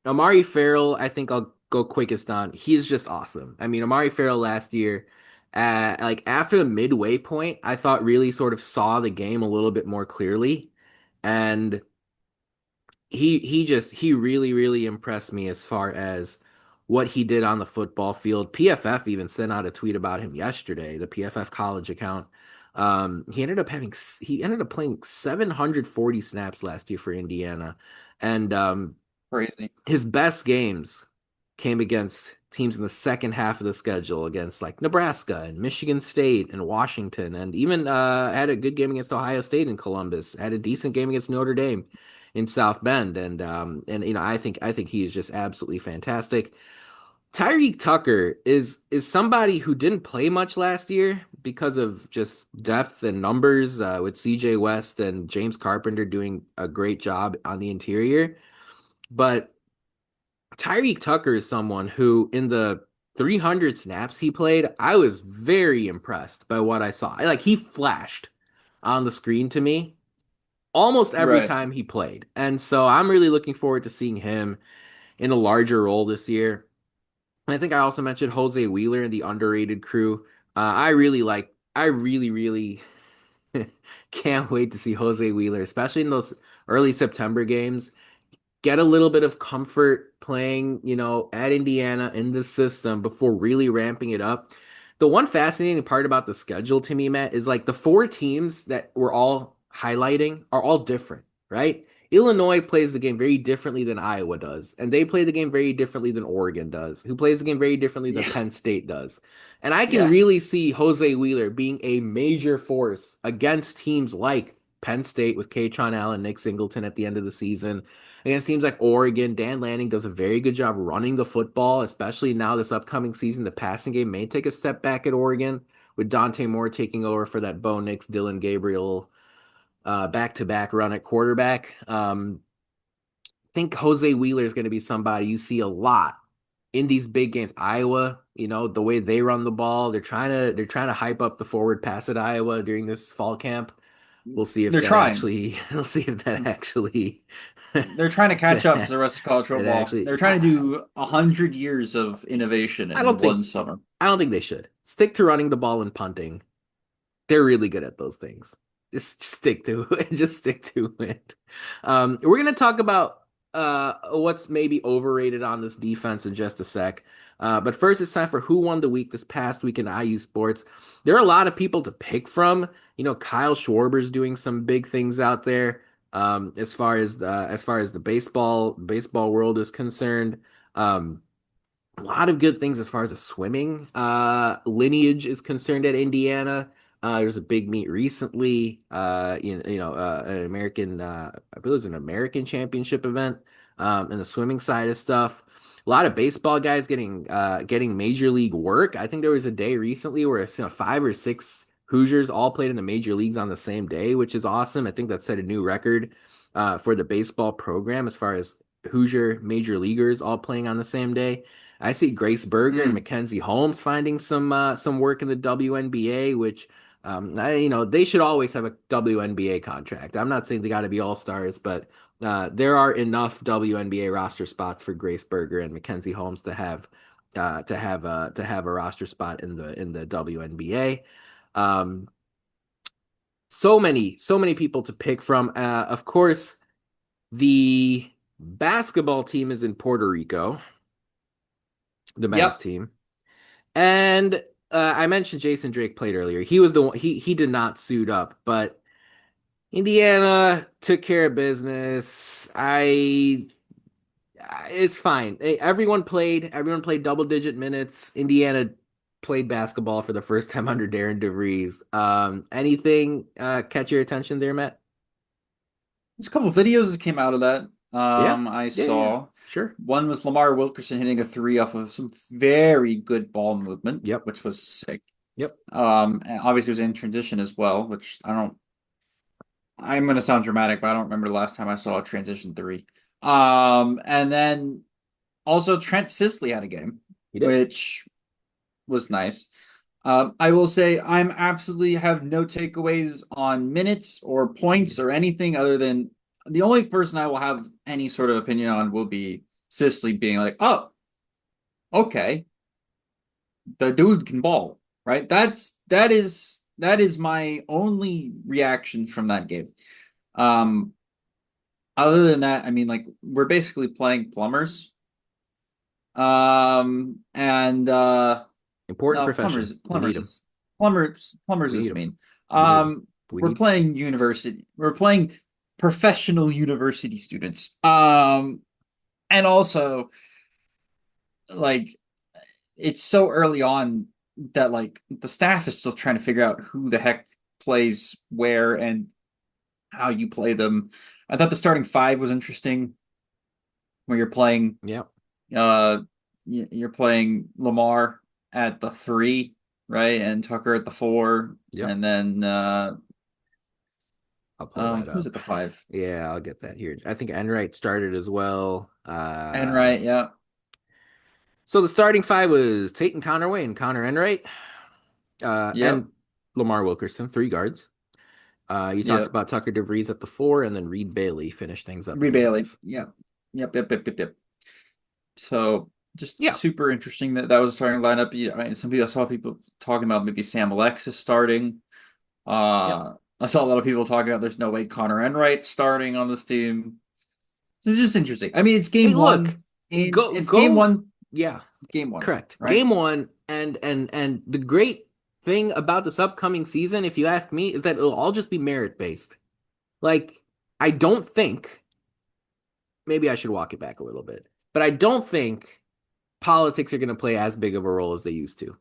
Amari Farrell, I think I'll go quickest on. He's just awesome. I mean, Amari Farrell last year, like after the midway point, I thought really sort of saw the game a little bit more clearly, and he really impressed me as far as what he did on the football field. PFF even sent out a tweet about him yesterday, the PFF college account. He ended up playing 740 snaps last year for Indiana, and Crazy. his best games came against teams in the second half of the schedule against like Nebraska and Michigan State and Washington, and even had a good game against Ohio State in Columbus. Had a decent game against Notre Dame in South Bend, and I think he is just absolutely fantastic. Tyreek Tucker is somebody who didn't play much last year because of just depth and numbers, with CJ West and James Carpenter doing a great job on the interior. But Tyreek Tucker is someone who, in the 300 snaps he played, I was very impressed by what I saw. Like, he flashed on the screen to me almost every Right. time he played. And so I'm really looking forward to seeing him in a larger role this year. And I think I also mentioned Jose Wheeler and the underrated crew. I really can't wait to see Jose Wheeler, especially in those early September games, get a little bit of comfort playing, at Indiana in the system before really ramping it up. The one fascinating part about the schedule to me, Matt, is like the four teams that we're all highlighting are all different, right? Illinois plays the game very differently than Iowa does, and they play the game very differently than Oregon does, who plays the game very differently than Yeah. Penn State does. And I can really Yes. see Jose Wheeler being a major force against teams like Penn State with Katron Allen, Nick Singleton at the end of the season, against teams like Oregon. Dan Lanning does a very good job running the football, especially now this upcoming season. The passing game may take a step back at Oregon with Dante Moore taking over for that Bo Nix, Dylan Gabriel back-to-back run at quarterback. I think Jose Wheeler is going to be somebody you see a lot in these big games. Iowa, the way they run the ball, they're trying to hype up the forward pass at Iowa during this fall camp. We'll see if They're that trying. actually we'll see if that actually They're trying to catch up to that the rest of college football. actually They're trying to do 100 years of innovation I in don't think one summer. I don't think they should. Stick to running the ball and punting. They're really good at those things. Just stick to it. Just stick to it. We're gonna talk about what's maybe overrated on this defense in just a sec. But first, it's time for who won the week this past week in IU sports. There are a lot of people to pick from. Kyle Schwarber's doing some big things out there. As far as the baseball world is concerned. A lot of good things as far as the swimming lineage is concerned at Indiana. There's a big meet recently, an American, I believe it was an American championship event, in the swimming side of stuff. A lot of baseball guys getting major league work. I think there was a day recently where five or six Hoosiers all played in the major leagues on the same day, which is awesome. I think that set a new record for the baseball program as far as Hoosier major leaguers all playing on the same day. I see Grace Berger and Mm. Mackenzie Holmes finding some work in the WNBA, which they should always have a WNBA contract. I'm not saying they got to be all stars, but there are enough WNBA roster spots for Grace Berger and Mackenzie Holmes to have a roster spot in the WNBA. Um, so many people to pick from. Of course, the basketball team is in Puerto Rico, the men's Yep. team. And I mentioned Jason Drake played earlier. He was the one. He did not suit up, but Indiana took care of business. It's fine. Everyone played. Everyone played double digit minutes. Indiana played basketball for the first time under Darren DeVries. Anything catch your attention there, Matt? There's a couple of videos that came out of that. Yeah, I yeah. saw. Sure. One was Lamar Wilkerson hitting a three off of some very good ball movement, Yep. which was sick. Yep. And obviously it was in transition as well, which I'm gonna sound dramatic, but I don't remember the last time I saw a transition three. And then also Trent Sisley had a game, He did. which was nice. I will say I'm absolutely have no takeaways on minutes or points or anything other than the only person I will have any sort of opinion on will be Sicily being like, oh, okay, the dude can ball, right? That is my only reaction from that game. Um, Other than that, I mean, like we're basically playing plumbers. And Important no, profession. We need them. plumbers We need is them. mean. We need them. We We're need. playing university. We're playing professional university students. And also like it's so early on that like the staff is still trying to figure out who the heck plays where and how you play them. I thought the starting five was interesting, where you're playing Yep. uh you're playing Lamar at the three, right, and Tucker at the four, Yep. and then I'll pull that who's at up. the five? Yeah, I'll get that here. I think Enright started as well. And right, yeah, So the starting five was Tate and Connerway and Connor Enright, yep, and Lamar Wilkerson, three guards. You talked yep. about Tucker DeVries at the four, and then Reed Bailey finished things up at Ree the Bailey, five. yep, yep. So just Yeah. super interesting that that was a starting lineup. I mean, some people I saw people talking about maybe Sam Alexis starting. Yep. I saw a lot of people talking about there's no way Connor Enright starting on this team. It's just interesting. I mean, it's Hey, game look, one. In go it's game go. one. Yeah, Game one, correct. right? Game one, and the great thing about this upcoming season, if you ask me, is that it'll all just be merit based. Like, I don't think, maybe I should walk it back a little bit, but I don't think politics are going to play as big of a role as they used to.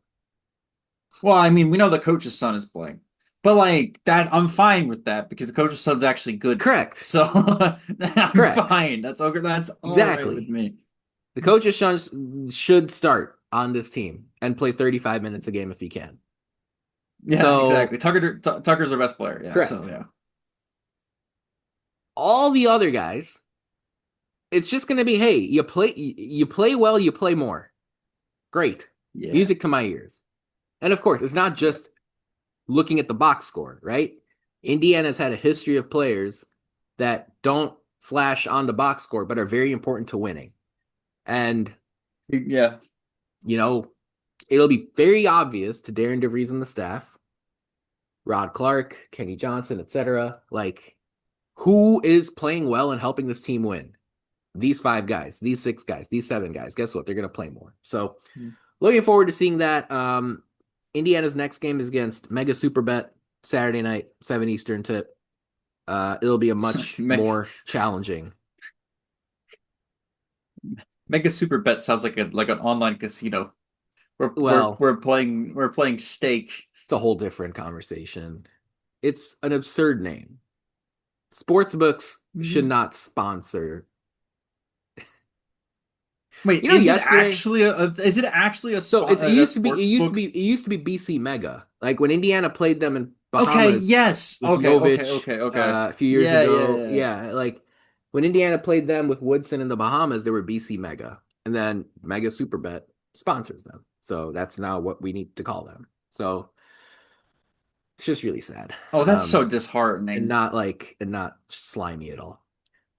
Well, I mean, we know the coach's son is playing, but like that, I'm fine with that because the coach's son's actually good. Correct. So I'm Correct. fine. That's okay. That's all right with Exactly. me. The coach's son should start on this team and play 35 minutes a game if he can. Yeah, exactly. So, Tucker's our best player. Yeah. So correct. yeah. All the other guys, it's just going to be, hey, you play well, you play more. Great. Yeah. Music to my ears. And of course, it's not Yep. just looking at the box score, right? Indiana's had a history of players that don't flash on the box score, but are very important to winning. And, Yeah. you know, it'll be very obvious to Darren DeVries and the staff, Rod Clark, Kenny Johnson, etc., like who is playing well and helping this team win. These five guys, these six guys, these seven guys. Guess what? They're going to play more. So, looking forward to seeing that. Indiana's next game is against Mega Super Bet Saturday night, 7 Eastern tip. It'll be a much Make more challenging. make a super bet sounds like an online casino. We're we're Well, we're playing we're playing stake. it's a whole different conversation. It's an absurd name. Sportsbooks should Mhm. not sponsor. Wait, You know, yesterday, is it actually so it a used to be it sports used to be books? it used to be BC Mega. Like when Indiana played them in Okay, Bahamas yes. with Jovic Okay. a few years ago. Yeah, like when Indiana played them with Woodson in the Bahamas, they were BC Mega, and then Mega Superbet sponsors them. So that's now what we need to call them. So it's just really sad, Oh, that's so and disheartening. not slimy at all.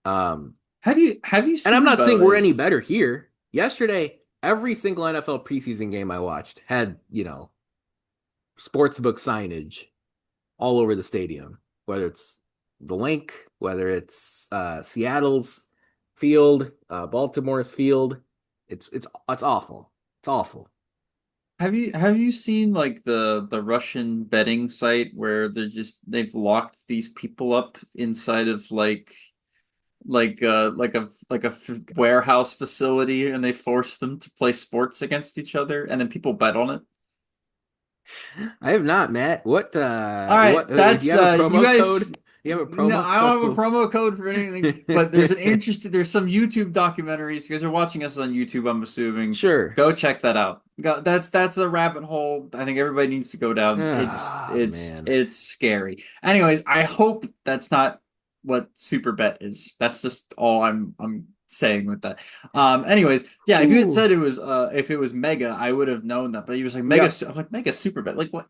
Um, Have you and I'm seen not saying we're the any better here. Yesterday, every single NFL preseason game I watched had sportsbook signage all over the stadium, whether it's the link, whether it's Seattle's field, Baltimore's field. It's awful. It's awful. have you seen like the Russian betting site where they've locked these people up inside of warehouse facility and they force them to play sports against each other and then people bet on it? I have not, Matt. All right, Do you that's have a you promo guys. code? You have a No, promo I don't have a code? promo code for anything, but there's some YouTube documentaries. You guys are watching us on YouTube, I'm assuming. Sure. Go check that out. That's a rabbit hole I think everybody needs to go down. It's Ah, it's man. it's scary. Anyways, I hope that's not what Super Bet is. That's just all I'm saying with that. Anyways, yeah, if you had Ooh. said if it was Mega, I would have known that. But he was like Mega. Yep. I'm like Mega Super Bet. Like what?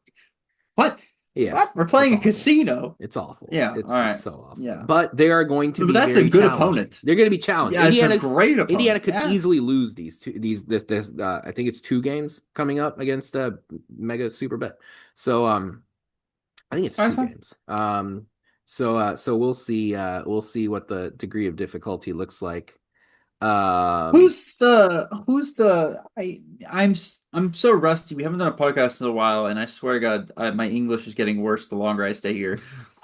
What? Yeah, What? We're it's playing a awful. casino. It's awful. Yeah, all It's right. so awful. Yeah. But they are going to No, but be that's a very good challenging. opponent. They're going to be challenged. Yeah, it's a great Indiana opponent. could Yeah. easily lose these two these this I think it's two games coming up against Mega Super Bet. So I think it's All right, two fine. games. So we'll see what the degree of difficulty looks like. Um I'm so rusty. We haven't done a podcast in a while, and I swear to God, my English is getting worse the longer I stay here.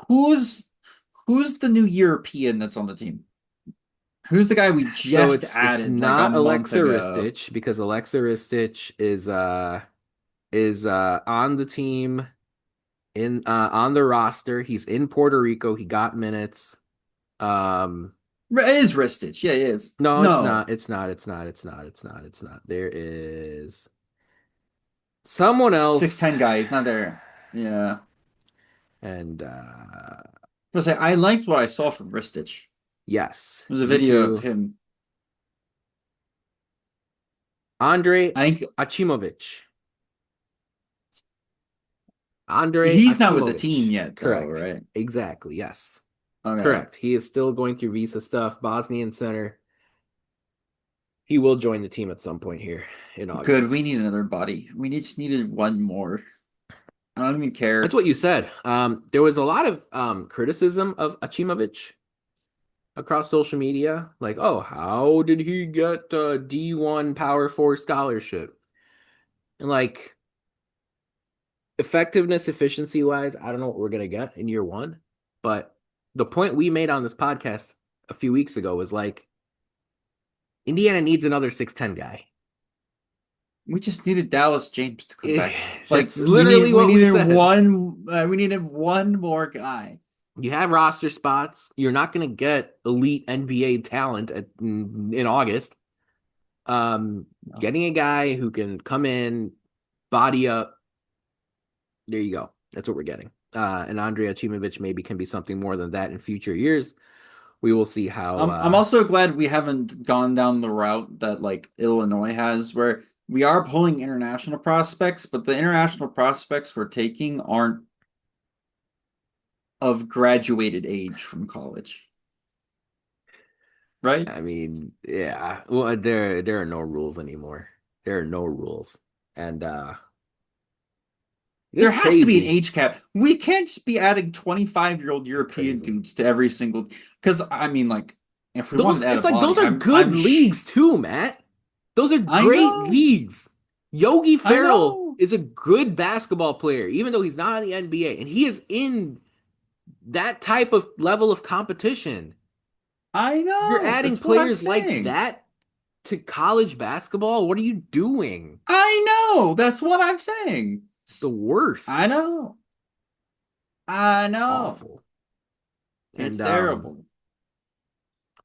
Who's who's the new European that's on the team? Who's the guy we so just it's added like a not month Alexa ago? Ristich because Alexa Ristich is on the team in on the roster. He's in Puerto Rico. He got minutes. Um It is Ristich. Yeah, it is. no, it's No, not. It's not. It's not. It's not. It's not. It's not. There is someone else 6'10" guy. He's not there. Yeah. and I say I liked what I saw from Ristich. yes, There's a me video of too. him. Andre I think Achimovic. Andre he's not with the team Achimovic. yet, though, Correct. right? Exactly. Yes. Okay. Correct. He is still going through visa stuff. Bosnian center. He will join the team at some point here in Good. August. We need another body. Just needed one more. I don't even That's care. what you said. There was a lot of criticism of Achimovic across social media. Like, oh, how did he get a D1 Power 4 scholarship? And like, effectiveness, efficiency wise, I don't know what we're going to get in year one. But the point we made on this podcast a few weeks ago was like, Indiana needs another 6'10 guy. We just needed Dallas James to come back. Like That's literally what we said. we needed one more guy. You have roster spots. You're not going to get elite NBA talent in August. No. Getting a guy who can come in, body up. There you go. That's what we're getting. And Andrea Chimovic maybe can be something more than that in future years. We will see how. I'm also glad we haven't gone down the route that like Illinois has, where we are pulling international prospects, but the international prospects we're taking aren't of graduated age from college, right? I mean, yeah. Well, there are no rules anymore. There are no rules, and There it's has to be an crazy. age cap. We can't just be adding 25-year-old It's European crazy. dudes to every single because I mean like if we wanted Those to add a it's like those body, are I'm good leagues too, Matt. Those are I great know. leagues. Yogi I Ferrell know. is a good basketball player, even though he's not in the NBA, and he is in that type of level of competition. I You're know. adding That's what I'm players like saying. that to college basketball. What are you doing? I know. That's what I'm saying. It's the worst. I know. I know. Awful. It's And terrible.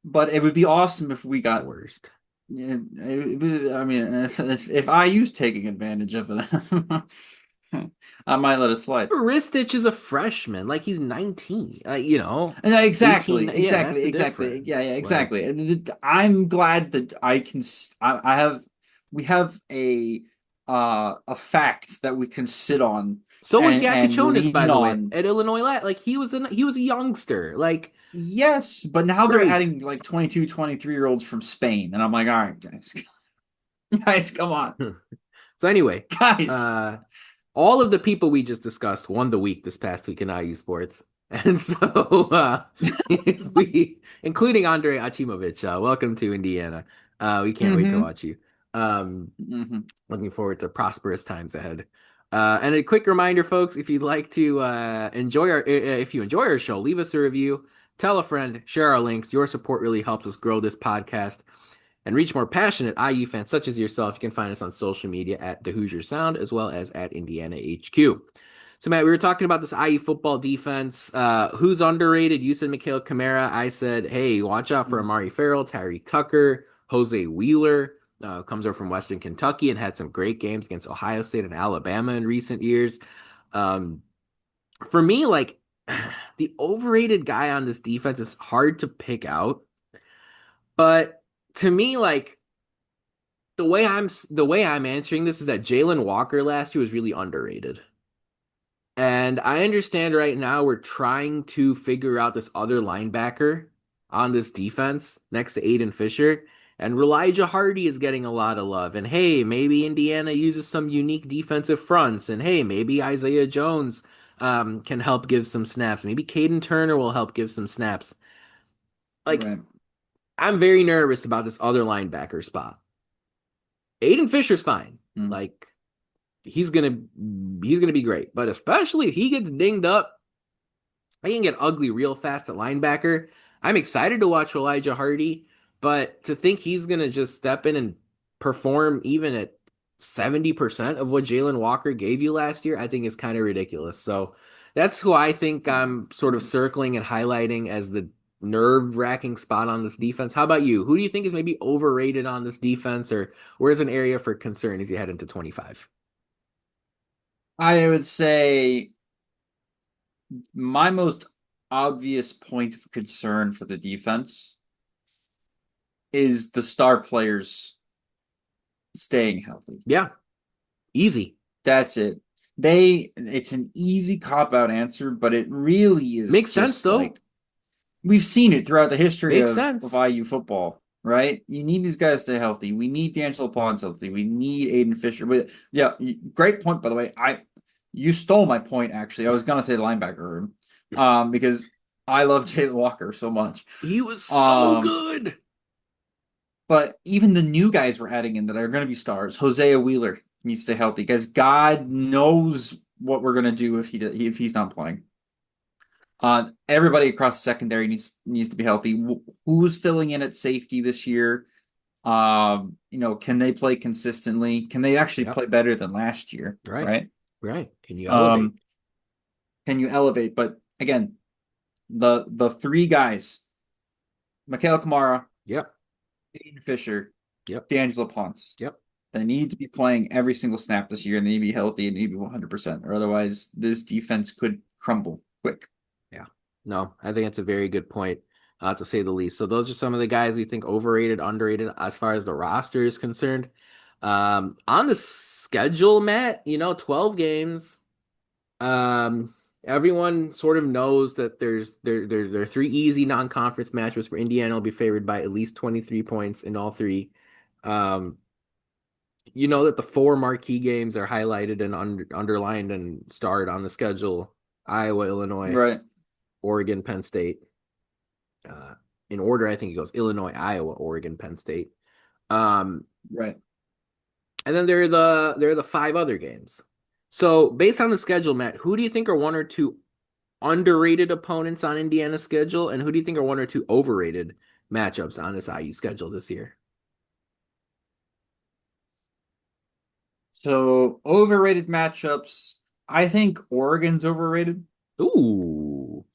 But it would be awesome if we got. worst. Yeah, I mean, if IU's taking advantage of it, I might let it slide. Ristich is a freshman, like he's 19. 18. Exactly, Yeah, that's exactly, the exactly. Yeah, yeah, difference. Like, exactly. And I'm glad that I can. I have. We have a fact that we can sit on so was and Yakichonis, by lean the way, on. at Illinois Lat. Like he was a youngster. Like, Yes, but now they're great. adding like 22, 23-year-olds from Spain, and I'm like, all right, guys, guys, come on, So anyway, guys. uh all of the people we just discussed won the week this past week in IU sports. And so if we including Andre Achimovic, welcome to Indiana. We can't wait to Mm-hmm. watch you. Um Mm-hmm. Looking forward to prosperous times ahead. And a quick reminder, folks, if you'd like to if you enjoy our show, leave us a review, tell a friend, share our links. Your support really helps us grow this podcast and reach more passionate IU fans such as yourself. You can find us on social media at the Hoosier Sound as well as at Indiana HQ. So, Matt, we were talking about this IU football defense. Who's underrated? You said Mikhail Kamara. I said, hey, watch out for Amari Farrell, Tyreek Tucker, Jose Wheeler. Comes over from Western Kentucky and had some great games against Ohio State and Alabama in recent years. Um, for me, like the overrated guy on this defense is hard to pick out, but to me, like the way I'm answering this is that Jalen Walker last year was really underrated. And I understand right now we're trying to figure out this other linebacker on this defense next to Aiden Fisher. And Elijah Hardy is getting a lot of love. And hey, maybe Indiana uses some unique defensive fronts. And hey, maybe Isaiah Jones can help give some snaps. Maybe Caden Turner will help give some snaps. Like, Right. I'm very nervous about this other linebacker spot. Aiden Fisher's fine. Mm. Like, he's gonna he's gonna be great. But especially if he gets dinged up, I can get ugly real fast at linebacker. I'm excited to watch Elijah Hardy, but to think he's gonna just step in and perform even at 70% of what Jalen Walker gave you last year, I think is kind of ridiculous. So that's who I think I'm sort of circling and highlighting as the nerve-wracking spot on this defense. How about you? Who do you think is maybe overrated on this defense, or where's an area for concern as you head into 25? I would say my most obvious point of concern for the defense is the star players staying healthy. Yeah, easy. That's it. It's an easy cop-out answer, but it really is Makes sense just though. like we've seen it throughout the history Makes of sense. IU football, right? You need these guys to stay healthy. We need D'Angelo Pons healthy. We need Aiden Fisher. But yeah, great point by the way. You stole my point actually. I was gonna say the linebacker room, because I love Jalen Walker so much. He was so Um, good. but even the new guys we're adding in that are gonna be stars, Hosea Wheeler needs to stay healthy because God knows what we're gonna do if he's not playing. Everybody across the secondary needs to be healthy. Who's filling in at safety this year? Can they play consistently? Can they actually Yep. play better than last year? Right. Right? Right. Can you elevate? Um, can you elevate? But again, the three guys, Mikael Kamara, Yep. Aiden Fisher, Yep. D'Angelo Ponce, Yep. they need to be playing every single snap this year, and they need to be healthy and they need to be 100%, or otherwise this defense could crumble quick. Yeah. No, I think that's a very good point, to say the least. So those are some of the guys we think overrated, underrated as far as the roster is concerned. On the schedule, Matt, 12 games. Um, Everyone sort of knows that there are three easy non-conference matchups where Indiana will be favored by at least 23 points in all three. Um, you know that the four marquee games are highlighted and underlined and starred on the schedule: Iowa, Illinois, Right, Oregon, Penn State. Uh, in order, I think it goes Illinois, Iowa, Oregon, Penn State. Um, right. and then there are the five other games. So based on the schedule, Matt, who do you think are one or two underrated opponents on Indiana's schedule, and who do you think are one or two overrated matchups on this IU schedule this year? So overrated matchups. I think Oregon's overrated. Ooh,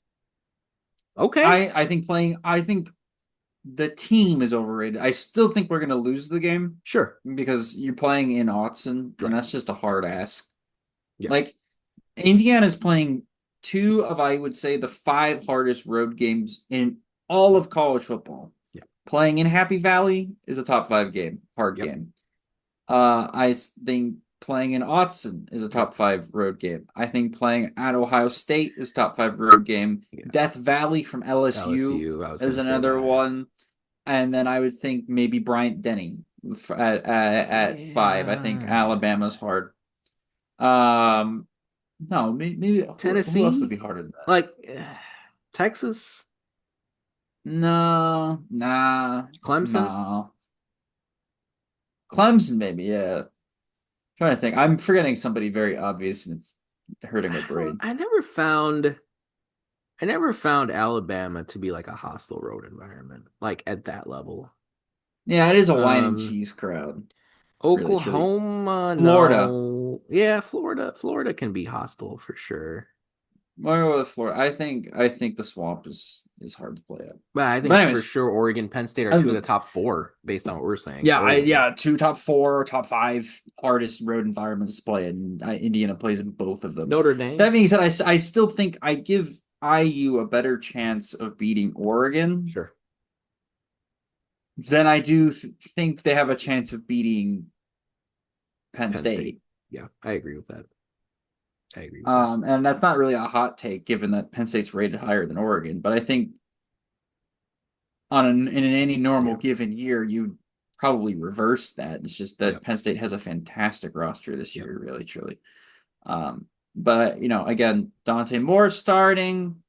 okay, I think the team is overrated. I still think we're gonna lose the game sure, because you're playing in Autzen, and right, that's just a hard ask. yeah, Like Indiana's playing two of, I would say, the five hardest road games in all of college football. yeah, Playing in Happy Valley is a top five game, hard yep, game. I think playing in Autzen is a yep. top five road game. I think playing at Ohio State is top five road game. Yeah. Death Valley from LSU LSU, I was is gonna say another that. one, and then I would think maybe Bryant Denny at five. I think Yeah. Alabama's hard. Um, no, maybe who else would Tennessee? be harder than that? Like Texas? No, nah, Clemson? no. Clemson, maybe, yeah. Trying to think. I'm forgetting somebody very obvious and it's hurting my I don't brain. I never found Alabama to be like a hostile road environment, like at that level. Yeah, it is a wine and Um cheese crowd. Really, truly. Oklahoma, Florida. no. Yeah, Florida can be hostile for sure. Where was Florida? I think the swamp is hard to play at. But I But think for anyways, sure Oregon, Penn State are two of the top four based on what we're saying. yeah, Oregon. two top four, top five hardest road environments to play, and Indiana plays in both of them. Notre That Dame? being said, I still think I give IU a better chance of beating Oregon Sure. than I do think they have a chance of beating Penn Penn State. State. Yeah, I agree with that. I agree with that. And that's not really a hot take given that Penn State's rated higher than Oregon. But I think in any normal Yeah. given year, you probably reverse that. It's just that Yep. Penn State has a fantastic roster this Yep. year, really, truly. But again, Dante Moore starting,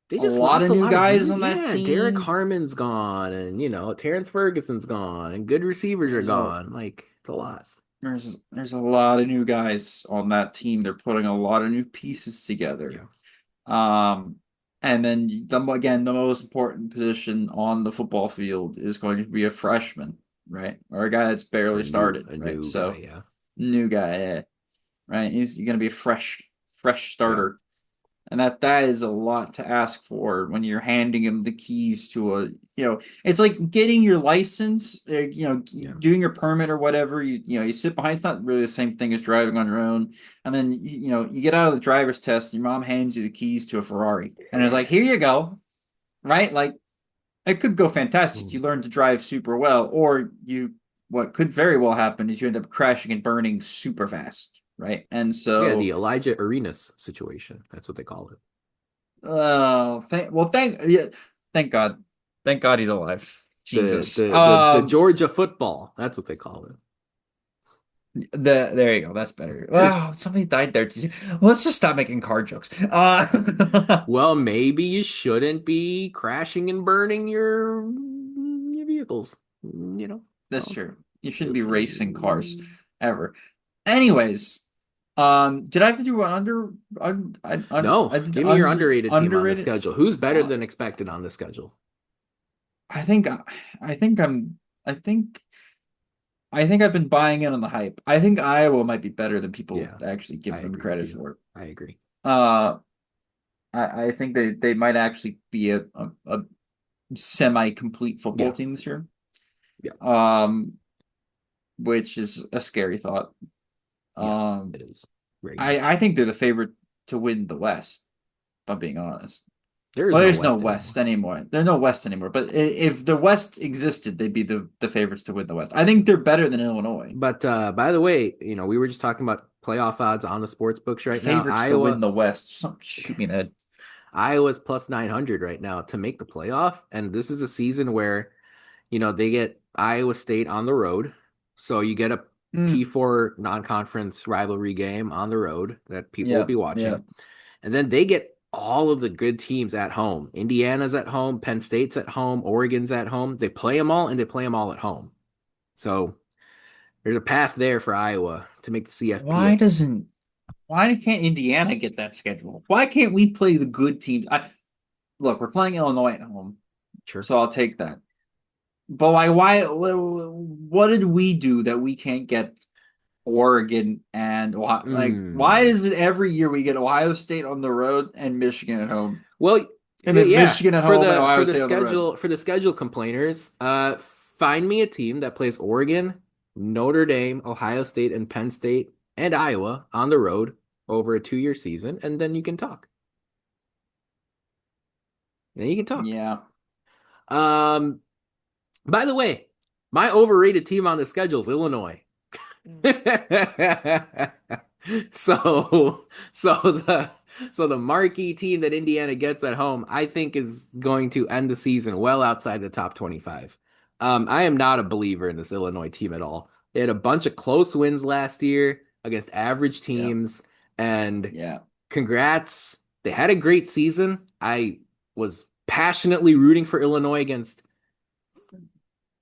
They a just lot lost of a new lot of guys really, on that yeah. Derek team. Harmon's gone, and Terrence Ferguson's gone, and good receivers are There's a gone. Like it's a lot. there's a lot of new guys on that team. They're putting a lot of new pieces together. Yeah. Um, and then again, the most important position on the football field is going to be a freshman, right? Or a guy that's Or barely started, a right? new guy. So Yeah. new guy, yeah, right? He's going to be a fresh Yeah. starter. And that is a lot to ask for when you're handing him the keys to it's like getting your license, Yeah. doing your permit or whatever. You sit behind. It's not really the same thing as driving on your own. And then you get out of the driver's test, and your mom hands you the keys to a Ferrari, and it's like, here you go, right? Like it could go fantastic. You Mm. learn to drive super well, or what could very well happen is you end up crashing and burning super fast, right? And Yeah. The so. Elijah Arenas situation. That's what they call it. Oh, yeah, thank God. Thank God he's alive. The Jesus. the the the Georgia football. That's what they call There you go. That's better. it. Wow, somebody died there. Let's just stop making car jokes. Well, maybe you shouldn't be crashing and burning your vehicles. That's Well, true. You shouldn't be racing cars ever. Anyways, did I have to do an no, I did give me your underrated team on the underrated? schedule. Who's better Uh, than expected on the schedule? I think I think I'm I think I think I've been buying in on the hype. I think Iowa might be better than people Yeah, actually I give them agree with credit you. for. I agree. Uh, I think they might actually be a semi-complete football Yeah, team this year. yeah, Um, which is a scary thought. yes, Um, it is very I much. think they're the favorite to win the West, if I'm being honest. There is Well, no there's no West West anymore. anymore. There's no West anymore. But if the West existed, they'd be the favorites to win the West. I think they're better than Illinois. But by the way, we were just talking about playoff odds on the sports books right now. Favorites to win the West. Shoot me in the head. Iowa's plus 900 right now to make the playoff, and this is a season where they get Iowa State on the road. So you get a Mm, P4 non-conference rivalry game on the road that people will yeah, be yeah. watching. And then they get all of the good teams at home. Indiana's at home, Penn State's at home, Oregon's at home. They play them all and they play them all at home. So there's a path there for Iowa to make the CFP. Why doesn't Why can't Indiana get that schedule? Why can't we play the good teams? Look, we're playing Illinois at home, Sure. so I'll take that. But why? What did we do that we can't get Oregon and Ohio? Like, why Mm. is it every year we get Ohio State on the road and Michigan at home, Well, and then yeah, Michigan at for home and the Ohio State on the road? schedule complainers, find me a team that plays Oregon, Notre Dame, Ohio State, and Penn State and Iowa on the road over a 2-year season, and then you can talk. Then you can talk. Yeah, Um, by the way, my overrated team on the schedule is Illinois. So, so the so the marquee team that Indiana gets at home, I think, is going to end the season well outside the top 25. I am not a believer in this Illinois team at all. They had a bunch of close wins last year against average yeah, teams, and yeah. congrats. They had a great season. I was passionately rooting for Illinois against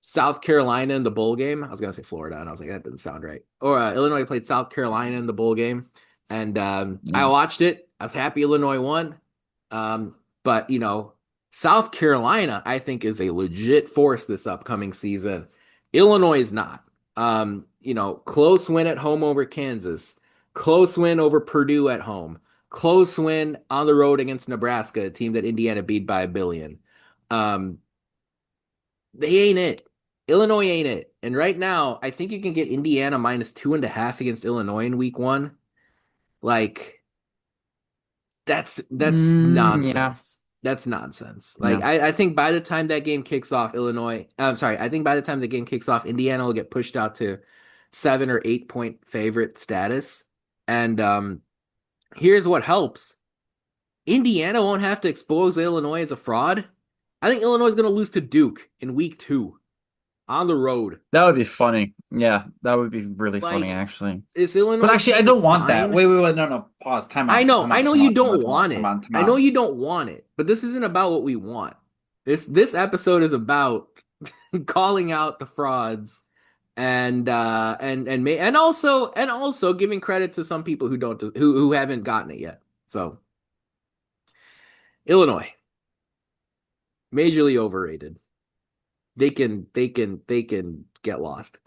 South Carolina in the bowl game. I was gonna say Florida, and I was like, that doesn't sound right. Or Illinois played South Carolina in the bowl game, and I Mm. watched it. I was happy Illinois won. But South Carolina, I think, is a legit force this upcoming season. Illinois is not. Close win at home over Kansas, close win over Purdue at home, close win on the road against Nebraska, a team that Indiana beat by a billion. Um, they ain't it. Illinois ain't it. And right now, I think you can get Indiana minus 2.5 against Illinois in week one. Like, that's Yeah, nonsense. That's nonsense. Like yeah. I think by the time that game kicks off, I'm sorry, I think by the time the game kicks off, Indiana will get pushed out to 7 or 8 point favorite status. And Here's what helps. Indiana won't have to expose Illinois as a fraud. I think Illinois is going to lose to Duke in week 2 on the road. That would be funny. Yeah, that would be really funny, Like, actually. this But Illinois actually, I team is don't want that. fine. Wait, no, no. Pause. I know Time you out, don't want time it. out, time I know out. you don't want it, but this isn't about what we want. This episode is about calling out the frauds and also giving credit to some people who don't who haven't gotten it yet. So, Illinois, majorly overrated. They can get lost.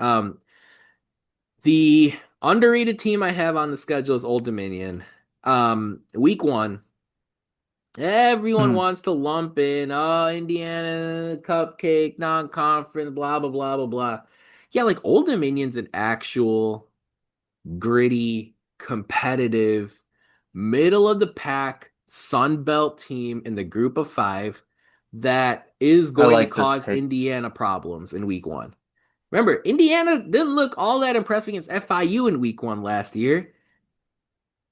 The underrated team I have on the schedule is Old Dominion. Week 1, everyone Hmm. wants to lump in, oh, Indiana, cupcake, non-conference, blah, blah, blah, blah, blah. Yeah, like Old Dominion's an actual gritty, competitive, middle of the pack Sun Belt team in the group of 5 that is I going to like this cause pick. Indiana problems in week 1. Remember, Indiana didn't look all that impressive against FIU in week 1 last year.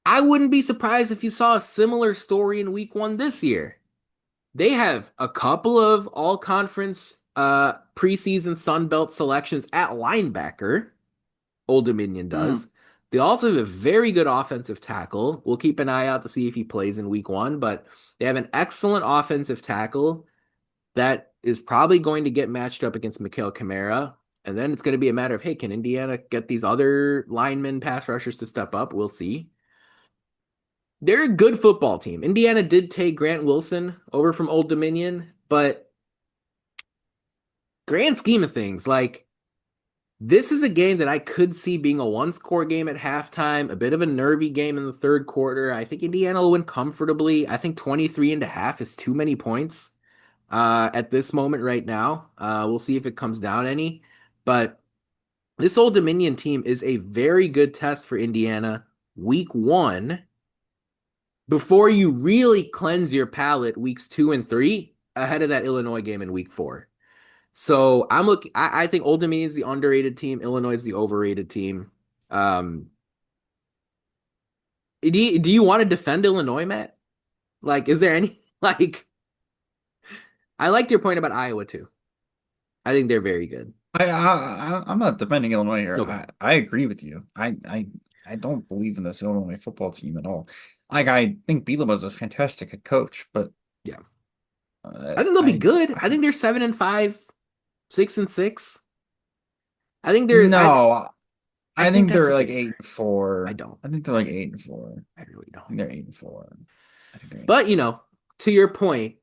I wouldn't be surprised if you saw a similar story in week 1 this year. They have a couple of all conference preseason Sun Belt selections at linebacker. Old Dominion Hmm. does. They also have a very good offensive tackle. We'll keep an eye out to see if he plays in week 1, but they have an excellent offensive tackle that is probably going to get matched up against Mikael Kamara. And then it's going to be a matter of, hey, can Indiana get these other linemen, pass rushers to step up? We'll see. They're a good football team. Indiana did take Grant Wilson over from Old Dominion, but grand scheme of things, like, this is a game that I could see being a one-score game at halftime, a bit of a nervy game in the third quarter. I think Indiana will win comfortably. I think 23 and a half is too many points at this moment right now. We'll see if it comes down any. But this Old Dominion team is a very good test for Indiana week 1 before you really cleanse your palate weeks 2 and 3 ahead of that Illinois game in week 4. So I'm looking. I think Old Dominion is the underrated team. Illinois is the overrated team. Um, do you want to defend Illinois, Matt? Like, is there any like? I liked your point about Iowa too. I think they're very good. I'm not defending Illinois here. Okay. I agree with you. I don't believe in this Illinois football team at all. Like, I think Bielema is a fantastic head coach, but Yeah, uh, I think they'll be I, good. I I think they're 7-5, 6-6. I think they're. no, I I think think that's they're what like they are. eight and I four. don't. I think they're like 8-4. I really I don't. think they're 8-4. I think they're eight and But four. to your point,